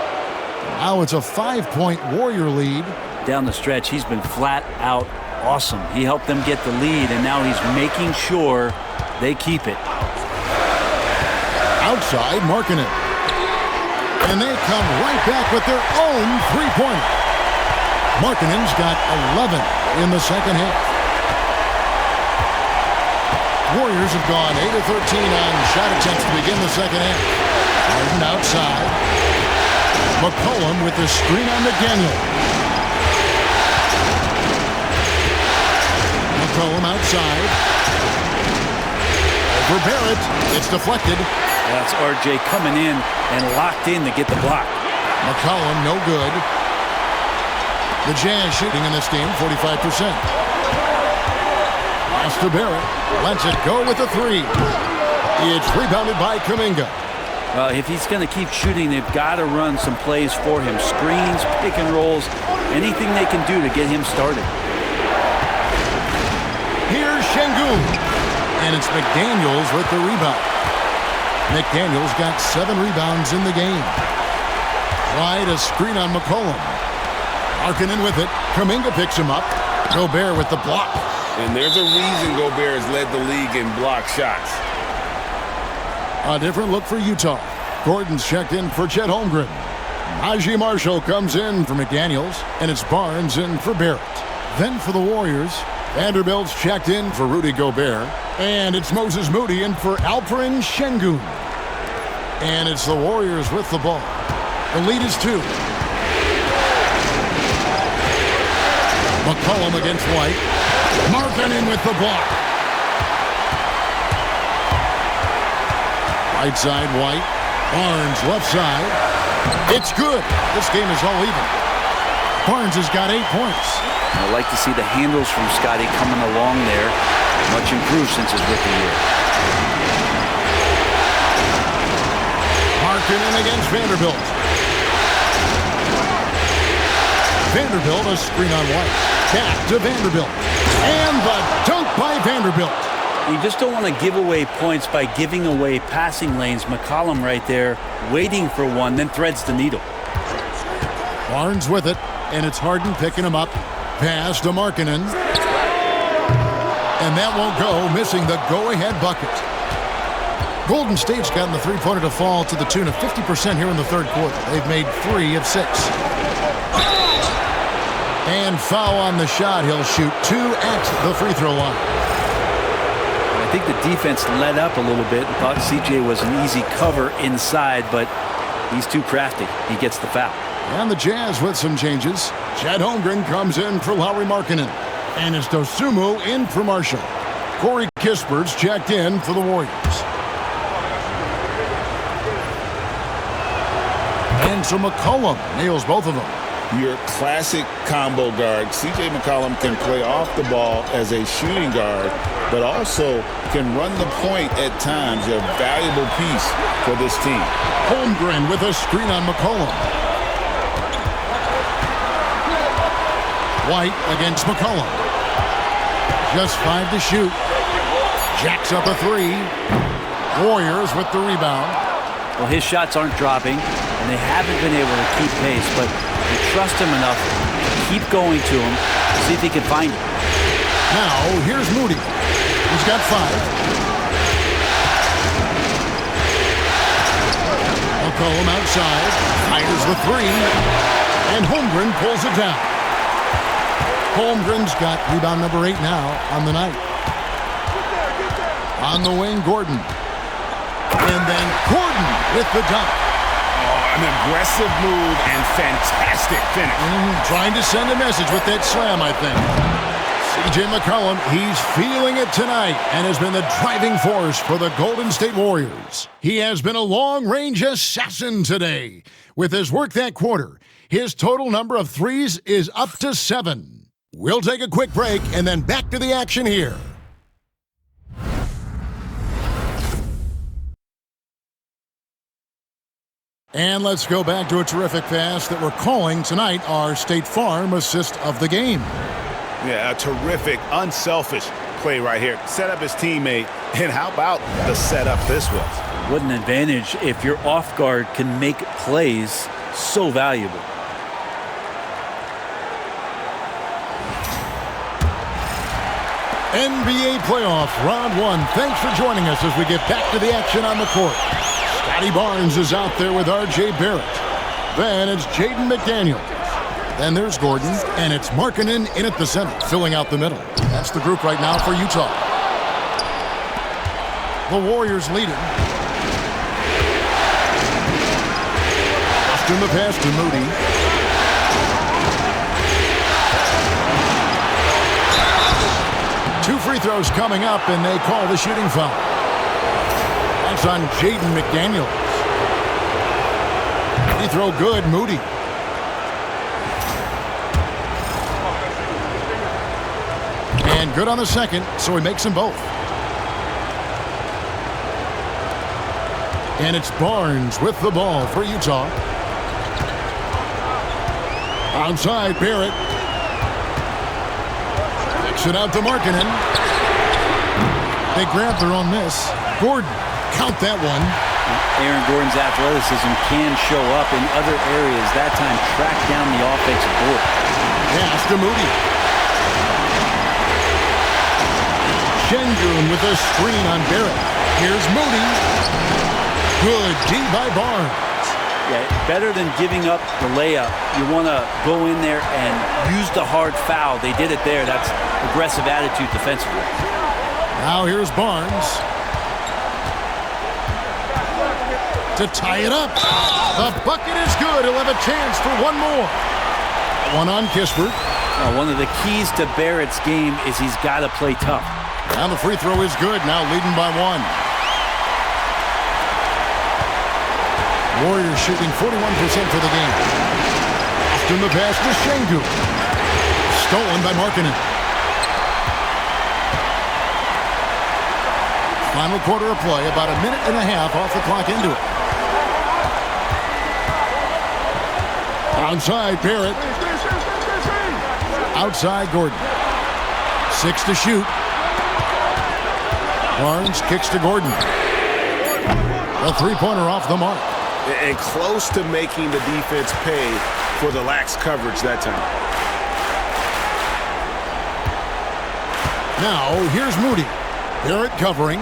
Now it's a 5-point Warrior lead. Down the stretch, he's been flat out awesome. He helped them get the lead, and now he's making sure they keep it. Outside, Markkanen. And they come right back with their own three-pointer. Markkanen's got 11 in the second half. Warriors have gone 8 of 13 on shot attempts to begin the second half. Harden outside. McCollum with the screen on McDaniel. McCollum outside. Over Barrett. It's deflected. That's RJ coming in and locked in to get the block. McCollum no good. The Jazz shooting in this game 45%. Pass to Barrett. Lets it go with a three. It's rebounded by Kuminga. Well, if he's going to keep shooting, they've got to run some plays for him. Screens, pick and rolls, anything they can do to get him started. Here's Şengün. And it's McDaniels with the rebound. McDaniels got 7 rebounds in the game. Try to screen on McCollum. Markkanen with it. Kuminga picks him up. Gobert with the block. And there's a reason Gobert has led the league in block shots. A different look for Utah. Gordon's checked in for Chet Holmgren. Najee Marshall comes in for McDaniels, and it's Barnes in for Barrett. Then for the Warriors, Vanderbilt's checked in for Rudy Gobert, and it's Moses Moody in for Alperen Şengün. And it's the Warriors with the ball. The lead is 2. McCollum against White. Markkanen with the block. Right side, White. Barnes, left side. It's good. This game is all even. Barnes has got 8 points. I like to see the handles from Scotty coming along there. Much improved since his rookie year. Markkanen against Vanderbilt. Vanderbilt, a screen on White. Back to Vanderbilt. And the dunk by Vanderbilt. You just don't want to give away points by giving away passing lanes. McCollum right there, waiting for one, then threads the needle. Barnes with it, and it's Harden picking him up. Pass to Markkanen. And that won't go, missing the go-ahead bucket. Golden State's gotten the three-pointer to fall to the tune of 50% here in the third quarter. They've made 3 of 6. And foul on the shot. He'll shoot 2 at the free throw line. I think the defense let up a little bit and thought CJ was an easy cover inside, but he's too crafty. He gets the foul. And the Jazz with some changes. Chet Holmgren comes in for Lauri Markkanen. And it's Dosunmu in for Marshall. Corey Kispert's checked in for the Warriors. And so McCollum nails both of them. Your classic combo guard. C.J. McCollum can play off the ball as a shooting guard, but also can run the point at times. A valuable piece for this team. Holmgren with a screen on McCollum. White against McCollum. Just 5 to shoot. Jacks up a 3. Warriors with the rebound. Well, his shots aren't dropping, and they haven't been able to keep pace, but they trust him enough to keep going to him, see if he can find it. Now, here's Moody. He's got 5. McCollum outside, fires the 3, and Holmgren pulls it down. Holmgren's got rebound number 8 now on the night. On the wing, Gordon. And then Gordon with the dunk. Oh, an aggressive move and fantastic finish. Trying to send a message with that slam, I think. C.J. McCollum, he's feeling it tonight and has been the driving force for the Golden State Warriors. He has been a long-range assassin today. With his work that quarter, his total number of threes is up to 7. We'll take a quick break and then back to the action here. And let's go back to a terrific pass that we're calling tonight our State Farm assist of the game. Yeah, a terrific, unselfish play right here. Set up his teammate, and how about the setup this was? What an advantage if your off guard can make plays so valuable. NBA playoff round 1. Thanks for joining us as we get back to the action on the court. Scotty Barnes is out there with R.J. Barrett. Then it's Jaden McDaniels. Then there's Gordon, and it's Markkanen in at the center, filling out the middle. That's the group right now for Utah. The Warriors leading. In the pass to Moody. Two free throws coming up, and they call the shooting foul. That's on Jaden McDaniels. Free throw good, Moody. And good on the second, so he makes them both. And it's Barnes with the ball for Utah. Outside, Barrett. Kicks it out to Markkanen. They grab their own miss. Gordon, count that one. Aaron Gordon's athleticism can show up in other areas. That time, track down the offensive board. Pass to Moody. Şengün with a screen on Barrett. Here's Moody. Good D by Barnes. Yeah, better than giving up the layup. You want to go in there and use the hard foul. They did it there. That's aggressive attitude defensively. Now here's Barnes. To tie it up. The bucket is good. He'll have a chance for one more. One on Kispert. One of the keys to Barrett's game is he's got to play tough. Now the free throw is good. Now leading by 1. Warriors shooting 41% for the game. After the pass to Şengün. Stolen by Markkanen. Final quarter of play, about a minute and a half off the clock into it. Outside, Barrett. Outside, Gordon. 6 to shoot. Barnes kicks to Gordon. A three-pointer off the mark. And close to making the defense pay for the lax coverage that time. Now, here's Moody. Barrett covering.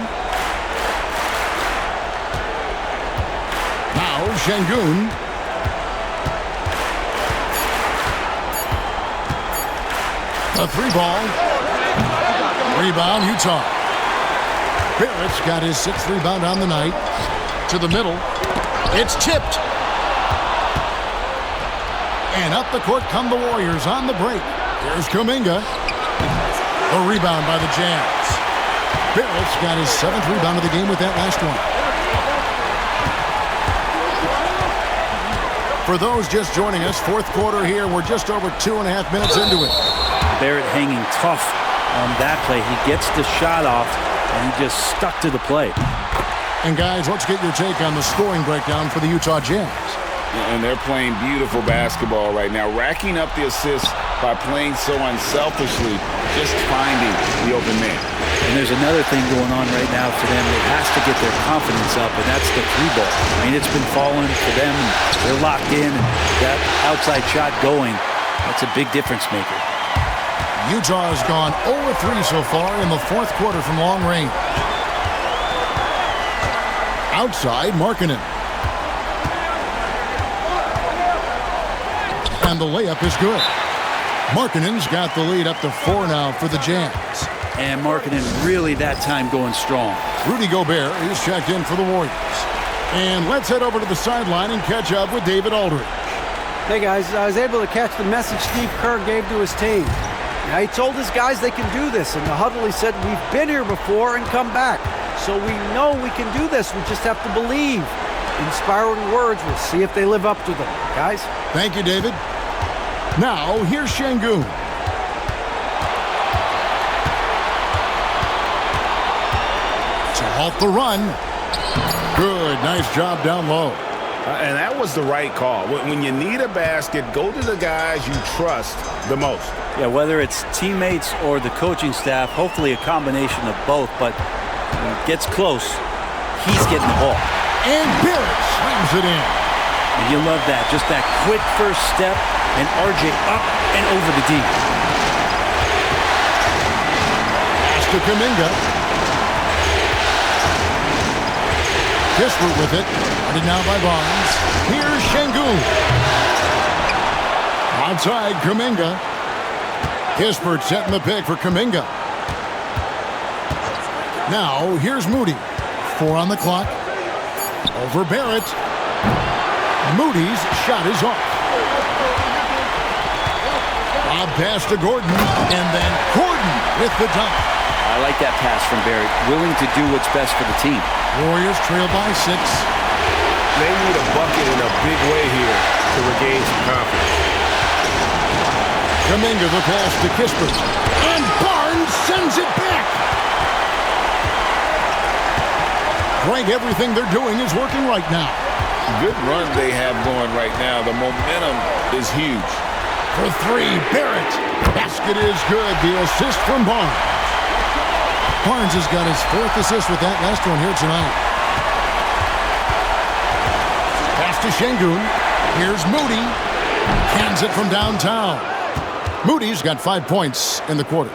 Now, Şengün. A 3-ball. Rebound, Utah. Barrett's got his 6th rebound on the night. To the middle. It's tipped. And up the court come the Warriors on the break. Here's Kuminga. A rebound by the Jazz. Barrett's got his 7th rebound of the game with that last one. For those just joining us, 4th quarter here. We're just over 2.5 minutes into it. Barrett hanging tough on that play. He gets the shot off, and he just stuck to the play. And guys, let's get your take on the scoring breakdown for the Utah Jazz. And they're playing beautiful basketball right now, racking up the assists by playing so unselfishly, just finding the open man. And there's another thing going on right now for them that has to get their confidence up, and that's the three ball. I mean, it's been falling for them, and they're locked in, and that outside shot going, that's a big difference maker. Utah has gone 0-3 so far in the fourth quarter from long range. Outside, Markkanen. And the layup is good. Markkanen's got the lead up to 4 now for the Jazz. And Markkanen really that time going strong. Rudy Gobert is checked in for the Warriors. And let's head over to the sideline and catch up with David Aldridge. Hey guys, I was able to catch the message Steve Kerr gave to his team. Now, he told his guys they can do this. In the huddle, he said, we've been here before and come back. So we know we can do this. We just have to believe. Inspiring words. We'll see if they live up to them. Guys? Thank you, David. Now, here's Şengün. To halt the run. Good, nice job down low. And that was the right call. When you need a basket, go to the guys you trust the most. Yeah, whether it's teammates or the coaching staff, hopefully a combination of both, but when it gets close, he's getting the ball. And Barrett slams it in. And you love that, just that quick first step, and RJ up and over the D. Pass to Kuminga. Kispert with it. Guarded now by Barnes. Here's Şengün. Outside, Kuminga. Kispert setting the pick for Kuminga. Now, here's Moody. 4 on the clock. Over Barrett. Moody's shot is off. Bob pass to Gordon, and then Gordon with the dunk. I like that pass from Barrett. Willing to do what's best for the team. Warriors trail by 6. They need a bucket in a big way here to regain some confidence. Kuminga the pass to Kispert. And Barnes sends it back. Greg, everything they're doing is working right now. Good run they have going right now. The momentum is huge. For 3, Barrett. Basket is good. The assist from Barnes. Barnes has got his 4th assist with that last one here tonight. Pass to Şengün. Here's Moody. Cans it from downtown. Moody's got 5 points in the quarter.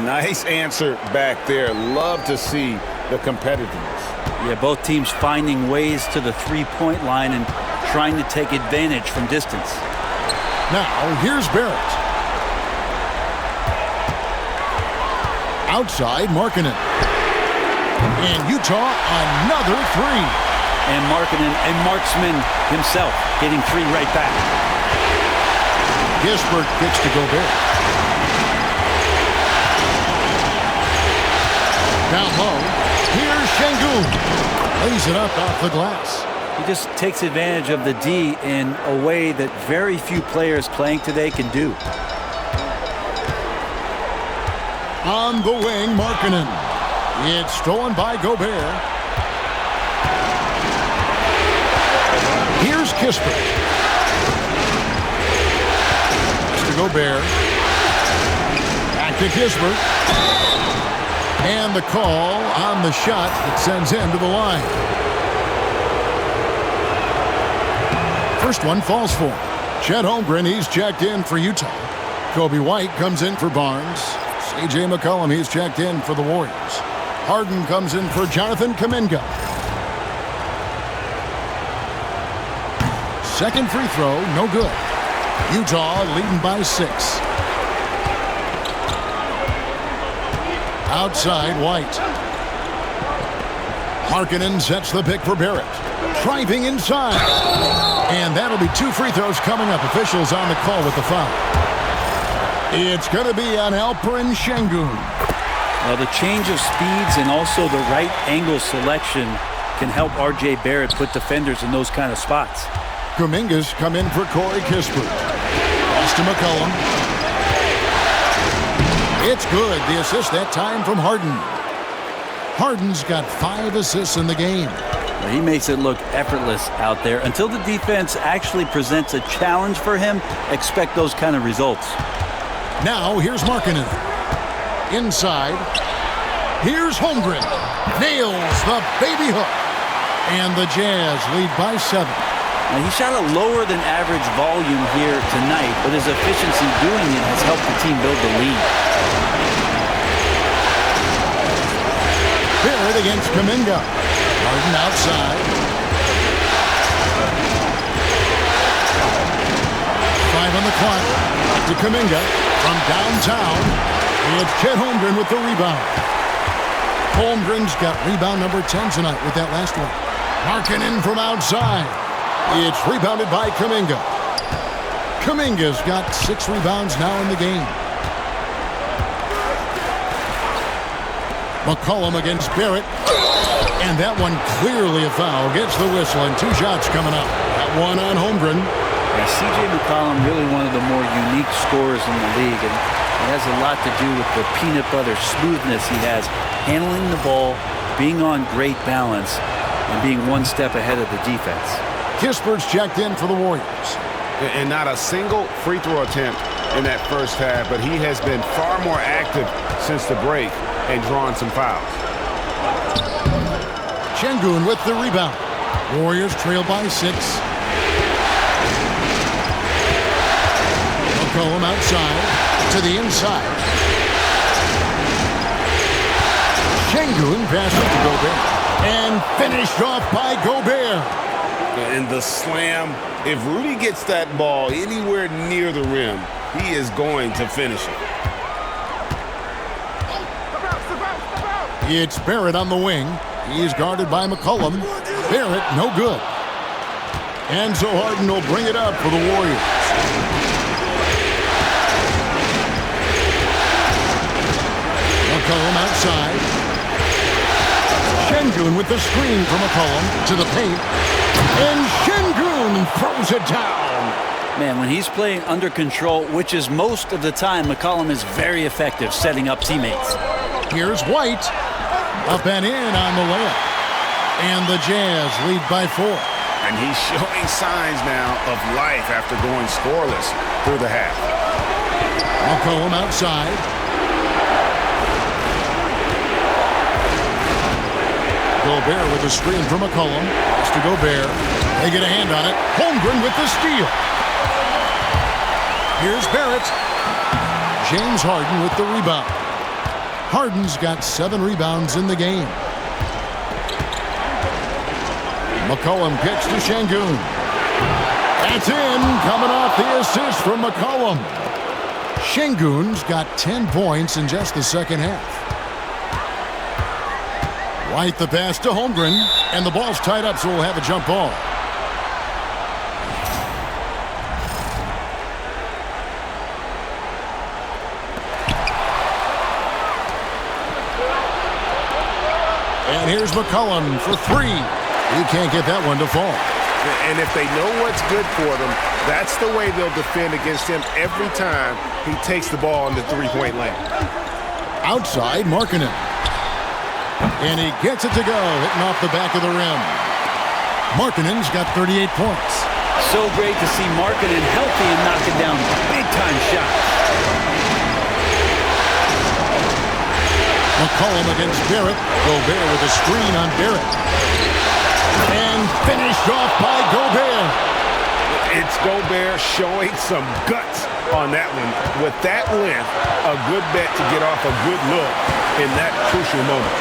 Nice answer back there. Love to see the competitiveness. Yeah, both teams finding ways to the three-point line and trying to take advantage from distance. Now, here's Barrett. Outside, Markkanen. And Utah, another 3. And Markkanen and Marksman himself getting 3 right back. Kispert kicks to Gobert. Down low. Here's Şengün. Lays it up off the glass. He just takes advantage of the D in a way that very few players playing today can do. On the wing, Markkanen. It's stolen by Gobert. Here's Kispert. To Gobert. Back to Kispert. And the call on the shot that sends him to the line. First one falls for him. Chet Holmgren, he's checked in for Utah. Kobe White comes in for Barnes. C.J. McCollum, he's checked in for the Warriors. Harden comes in for Jonathan Kuminga. Second free throw, no good. Utah leading by 6. Outside, White. Markkanen sets the pick for Barrett. Driving inside. And that'll be 2 free throws coming up. Officials on the call with the foul. It's going to be on Alperen Şengün. Well, the change of speeds and also the right angle selection can help R.J. Barrett put defenders in those kind of spots. Kuminga's come in for Corey Kispert. Pass to McCollum. It's good. The assist that time from Harden. Harden's got 5 assists in the game. He makes it look effortless out there. Until the defense actually presents a challenge for him, expect those kind of results. Now, here's Markkanen. Inside. Here's Holmgren. Nails the baby hook. And the Jazz lead by 7. Now, he shot a lower than average volume here tonight, but his efficiency doing it has helped the team build the lead. Barrett against Kuminga. Harden outside. 5 on the clock. To Kuminga from downtown. It's Chet Holmgren with the rebound. Holmgren's got rebound number 10 tonight with that last one. Markkanen from outside. It's rebounded by Kuminga. Kuminga's got 6 rebounds now in the game. McCollum against Barrett. And that one clearly a foul. Gets the whistle and 2 shots coming up. That one on Holmgren. Yeah, C.J. McCollum really one of the more unique scorers in the league. And it has a lot to do with the peanut butter smoothness he has. Handling the ball, being on great balance, and being one step ahead of the defense. Kispert's checked in for the Warriors. And not a single free throw attempt in that first half, but he has been far more active since the break and drawn some fouls. Şengün with the rebound. Warriors trail by 6. McCollum outside to the inside. Şengün passes to Gobert. And finished off by Gobert. And the slam, if Rudy gets that ball anywhere near the rim, he is going to finish it. It's Barrett on the wing. He's guarded by McCollum. Barrett, no good. And so Harden will bring it up for the Warriors. McCollum outside. Şengün with the screen for McCollum to the paint. And Şengün throws it down. Man, when he's playing under control, which is most of the time, McCollum is very effective setting up teammates. Here's White. Up and in on the layup. And the Jazz lead by 4. And he's showing signs now of life after going scoreless through the half. McCollum outside. Gobert with the screen for McCollum. Pass to Gobert. They get a hand on it. Holmgren with the steal. Here's Barrett. James Harden with the rebound. Harden's got 7 rebounds in the game. McCollum kicks to Şengün. That's in. Coming off the assist from McCollum. Şengün's got 10 points in just the second half. White the pass to Holmgren. And the ball's tied up, so we'll have a jump ball. And here's McCollum for 3. He can't get that one to fall. And if they know what's good for them, that's the way they'll defend against him every time he takes the ball in the three-point lane. Outside, Markkanen. And he gets it to go, hitting off the back of the rim. Markkanen's got 38 points. So great to see Markkanen healthy and knocking down big-time shots. McCollum against Barrett. Gobert with a screen on Barrett. And finished off by Gobert. It's Gobert showing some guts on that one. With that length, a good bet to get off a good look in that crucial moment.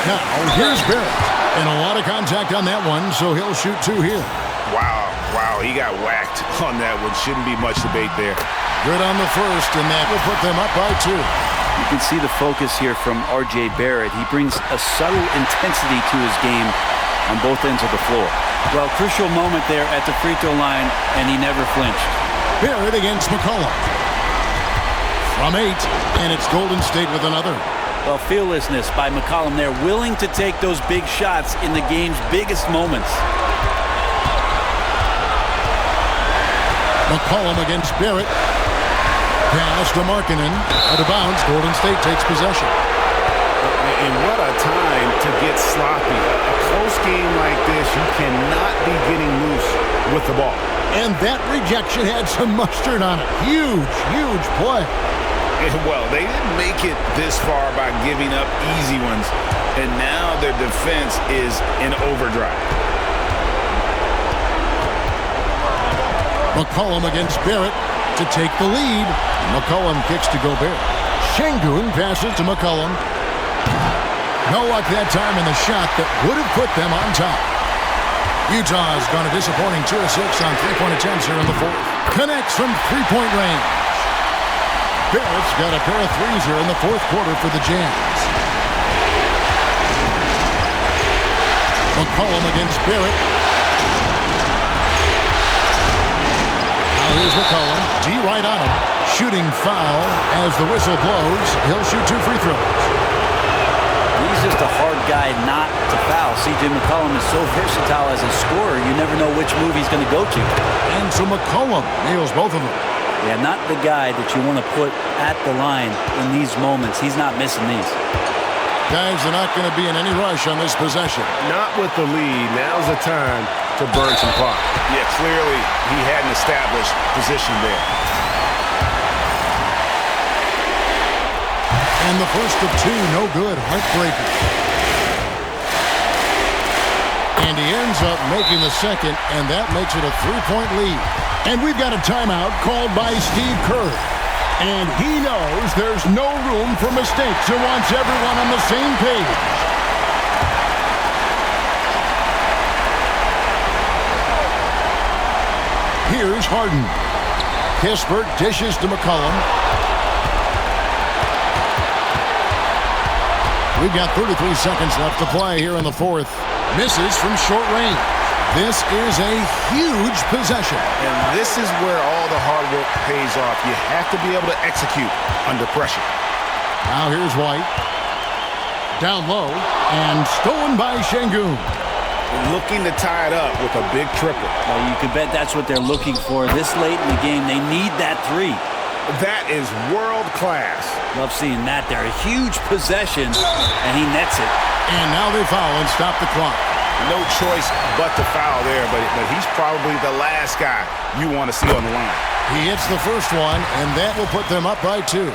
Now, here's Barrett. And a lot of contact on that one, so he'll shoot 2 here. Wow, he got whacked on that one. Shouldn't be much debate there. Good on the first, and that will put them up by 2. You can see the focus here from R.J. Barrett. He brings a subtle intensity to his game on both ends of the floor. Well, crucial moment there at the free throw line, and he never flinched. Barrett against McCollum. From 8, and it's Golden State with another. Well, fearlessness by McCollum there, willing to take those big shots in the game's biggest moments. McCollum against Barrett. Pass to Markkanen. Out of bounds. Golden State takes possession. And what a time to get sloppy. A close game like this, you cannot be getting loose with the ball. And that rejection had some mustard on it. Huge, huge play. Well, they didn't make it this far by giving up easy ones, and now their defense is in overdrive. McCollum against Barrett to take the lead. McCollum kicks to Gobert. Şengün passes to McCollum. No luck that time in the shot that would have put them on top. Utah's gone a disappointing 2 of 6 on three-point attempts here in the fourth. Connects from three-point range. Barrett's got a pair of threes here in the fourth quarter for the Jazz. McCollum against Barrett. Now here's McCollum. D right on him. Shooting foul as the whistle blows. He'll shoot 2 free throws. He's just a hard guy not to foul. C.J. McCollum is so versatile as a scorer, you never know which move he's going to go to. And so McCollum nails both of them. Yeah, not the guy that you want to put at the line in these moments. He's not missing these. Guys are not going to be in any rush on this possession. Not with the lead. Now's the time to burn some clock. Yeah, clearly he had an established position there. And the first of 2, no good. Heartbreaker. And he ends up making the second, and that makes it a 3-point lead. And we've got a timeout called by Steve Kerr. And he knows there's no room for mistakes and wants everyone on the same page. Here's Harden. Kispert dishes to McCollum. We've got 33 seconds left to play here in the fourth. Misses from short range. This is a huge possession. And this is where all the hard work pays off. You have to be able to execute under pressure. Now here's White. Down low and stolen by Şengün. Looking to tie it up with a big triple. Well, you can bet that's what they're looking for. This late in the game, they need that 3. That is world class. Love seeing that there. A huge possession, and he nets it. And now they foul and stop the clock. No choice but to foul there, but he's probably the last guy you want to see on the line. He hits the first one, and that will put them up by 2.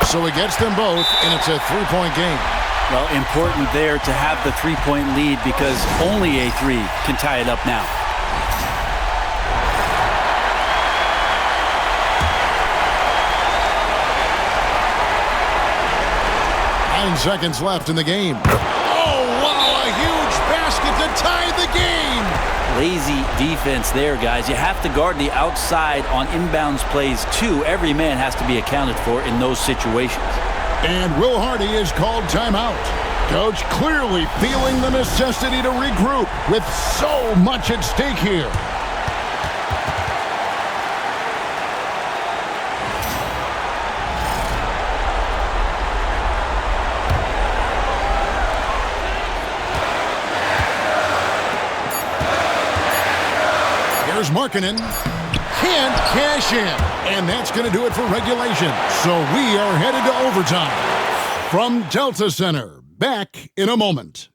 So he gets them both, and it's a 3-point game. Well, important there to have the 3-point lead because only a 3 can tie it up now. 9 seconds left in the game. Oh, wow, a huge basket to tie the game. Lazy defense there, guys. You have to guard the outside on inbounds plays, too. Every man has to be accounted for in those situations. And Will Hardy is called timeout. Coach clearly feeling the necessity to regroup with so much at stake here. Here's Markkanen. Can't cash in. And that's going to do it for regulation. So we are headed to overtime. From Delta Center, back in a moment.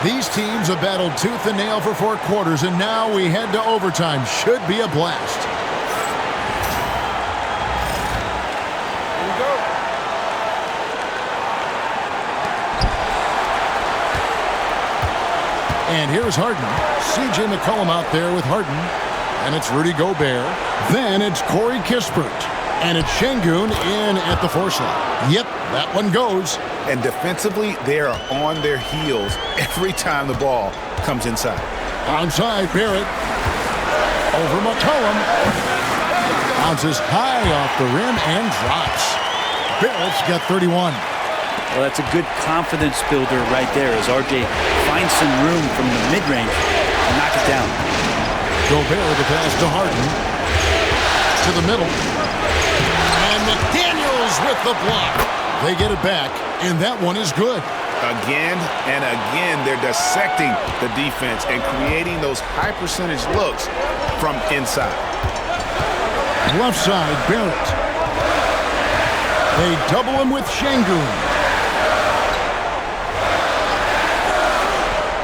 These teams have battled tooth and nail for 4 quarters, and now we head to overtime. Should be a blast. Here we go. And here's Harden. C.J. McCollum out there with Harden. And it's Rudy Gobert. Then it's Corey Kispert. And it's Şengün in at the 4 slot. Yep, that one goes. And defensively, they are on their heels every time the ball comes inside. Onside, Barrett. Over McCollum. Bounces high off the rim and drops. Barrett's got 31. Well, that's a good confidence builder right there as RJ finds some room from the mid-range and knock it down. Gobert the pass to Harden. To the middle. McDaniels with the block. They get it back, and that one is good. Again and again, they're dissecting the defense and creating those high-percentage looks from inside. Left side, Barrett. They double him with Şengün.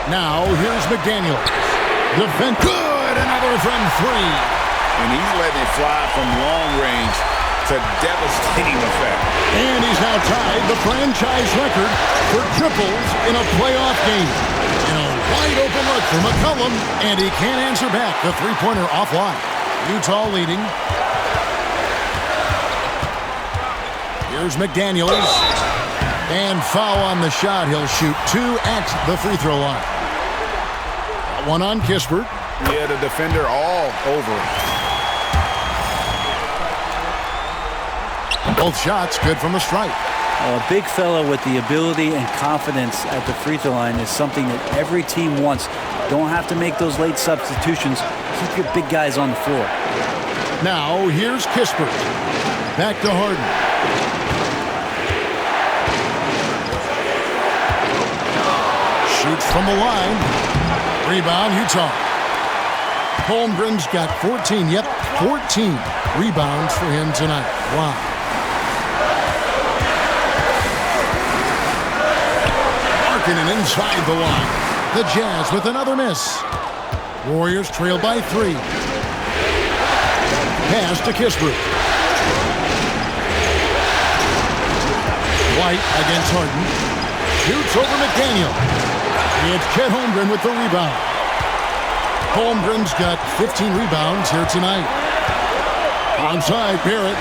Now, here's McDaniels. Defense. Good! Another from 3. And he's letting it fly from long range to devastating effect. And he's now tied the franchise record for triples in a playoff game. And a wide open look for McCollum, and he can't answer back. The three-pointer offline. Utah leading. Here's McDaniels. And foul on the shot. He'll shoot 2 at the free throw line. One on Kispert. Yeah, the defender all over him. Both shots good from the stripe. A big fella with the ability and confidence at the free throw line is something that every team wants. Don't have to make those late substitutions. Keep your big guys on the floor. Now, here's Kispert. Back to Harden. Shoots from the line. Rebound, Utah. Holmgren's got 14. Yep, 14 rebounds for him tonight. Wow. Markkanen inside the line. The Jazz with another miss. Warriors trail by 3. Pass to Kispert. White against Harden. Shoots over McDaniel. It's Chet Holmgren with the rebound. Holmgren's got 15 rebounds here tonight. Onside, Barrett.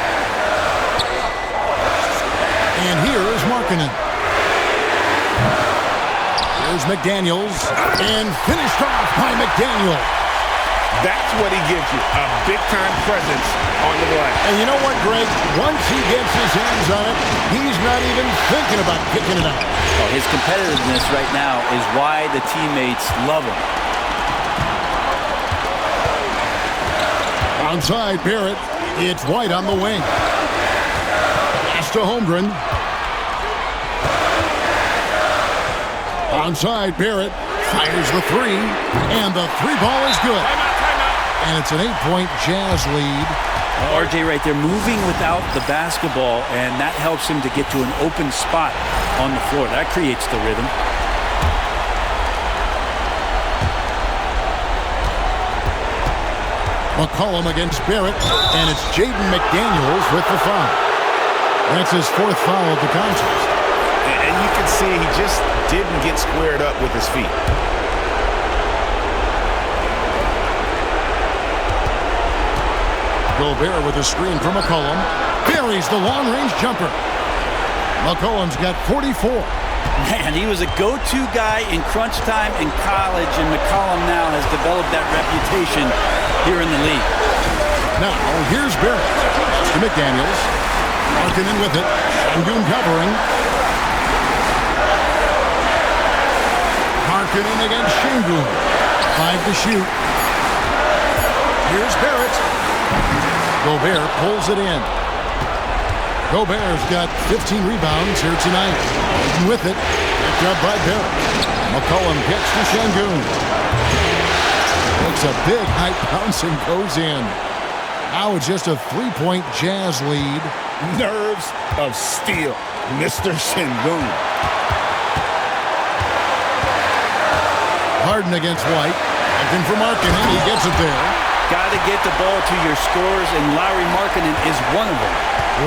And here is Markkanen. Here's McDaniels. And finished off by McDaniel. That's what he gives you, a big-time presence on the glass. And you know what, Greg? Once he gets his hands on it, he's not even thinking about kicking it out. Oh, his competitiveness right now is why the teammates love him. Onside, Barrett. It's White on the wing. Pass to Holmgren. Onside, Barrett. Fires the 3. And the 3 ball is good. And it's an 8-point Jazz lead. RJ right there moving without the basketball, and that helps him to get to an open spot on the floor. That creates the rhythm. McCollum against Barrett, and it's Jaden McDaniels with the foul. That's his 4th foul of the contest. And you can see he just didn't get squared up with his feet. Gobert with a screen from McCollum. Buries the long-range jumper. McCollum's got 44. Man, he was a go-to guy in crunch time in college, and McCollum now has developed that reputation here in the league. Now, here's Barrett. To McDaniels. Markkanen with it. Şengün covering. Markkanen against Şengün. 5 to shoot. Here's Barrett. Gobert pulls it in. Gobert's got 15 rebounds here tonight. And with it, picked up by Barrett. McCollum gets to Şengün. Looks a big high bounce and goes in. Now it's just a 3-point Jazz lead. Nerves of steel, Mr. Şengün. Harden against White. Looking for Markkanen. He gets it there. Got to get the ball to your scorers, and Lauri Markkanen is one of them.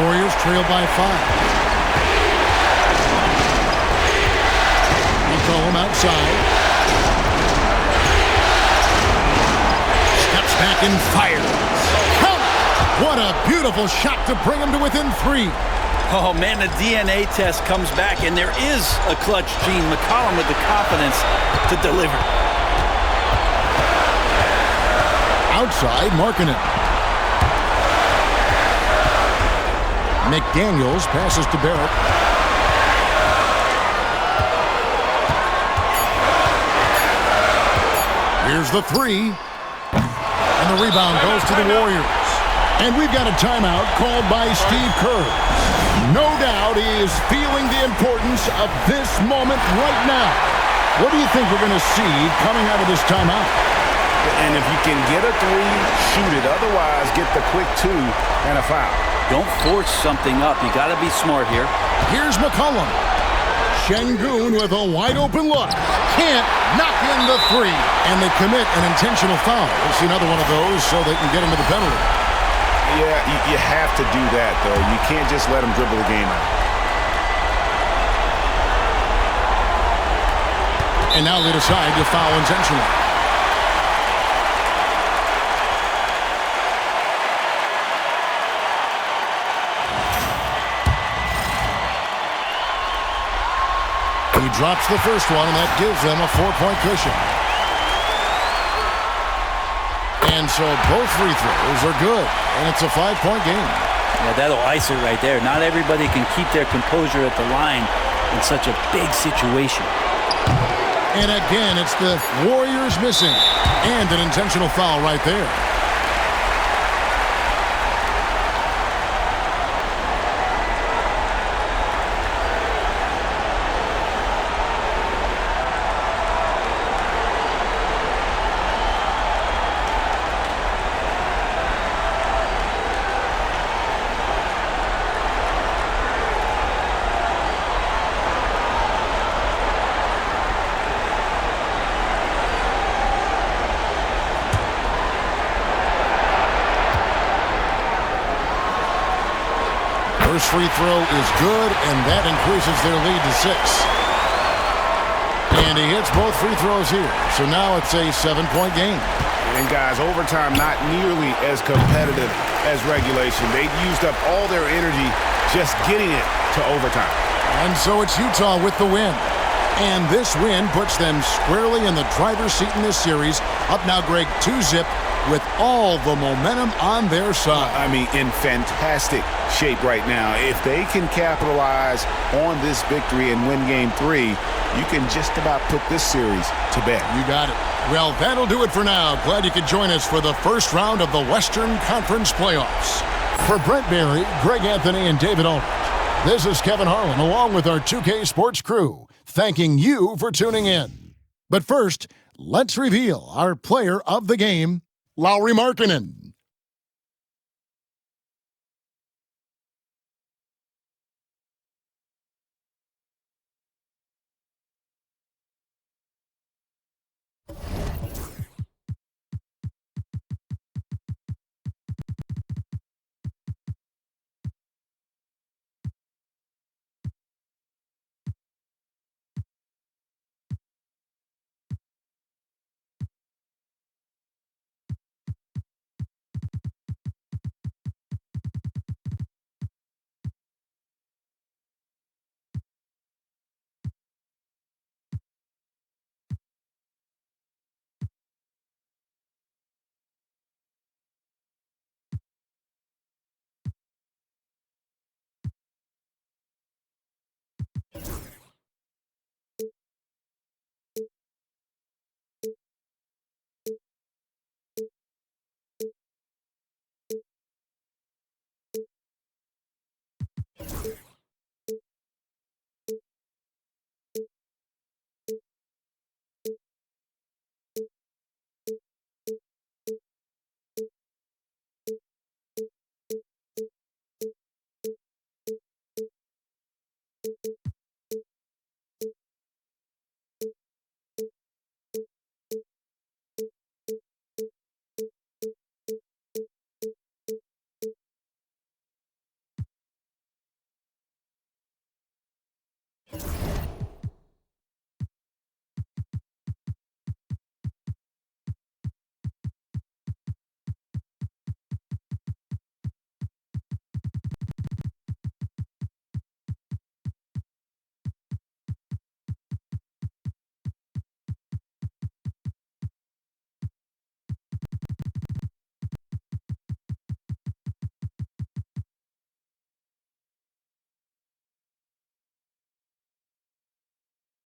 Warriors trail by 5. McCollum outside. Steps back and fires. Count! What a beautiful shot to bring him to within 3. Oh, man, the DNA test comes back, and there is a clutch gene. McCollum with the confidence to deliver. Outside, Markkanen. McDaniels passes to Barrett. Here's the 3. And the rebound goes to the Warriors. And we've got a timeout called by Steve Kerr. No doubt he is feeling the importance of this moment right now. What do you think we're going to see coming out of this timeout? And if you can get a three, shoot it. Otherwise, get the quick two and a foul. Don't force something up. You got to be smart here. Here's McCollum. Şengün with a wide-open look. Can't knock in the three. And they commit an intentional foul. We'll see another one of those so they can get into the penalty. Yeah, you have to do that, though. You can't just let them dribble the game out. And now they decide to foul intentionally. He drops the first one, and that gives them a 4-point cushion. And so both free throws are good, and it's a 5-point game. Yeah, that'll ice it right there. Not everybody can keep their composure at the line in such a big situation. And again, it's the Warriors missing, and an intentional foul right there. First free throw is good, and that increases their lead to 6. And he hits both free throws here. So now it's a 7-point game. And guys, overtime not nearly as competitive as regulation. They used up all their energy just getting it to overtime. And so it's Utah with the win. And this win puts them squarely in the driver's seat in this series. Up now, Greg, 2-0 with all the momentum on their side. I mean, in fantastic shape right now. If they can capitalize on this victory and win Game 3, you can just about put this series to bed. You got it. Well, that'll do it for now. Glad you could join us for the first round of the Western Conference Playoffs. For Brent Barry, Greg Anthony, and David Aldridge, this is Kevin Harlan along with our 2K Sports crew, thanking you for tuning in. But first, let's reveal our player of the game, Lauri Markkanen.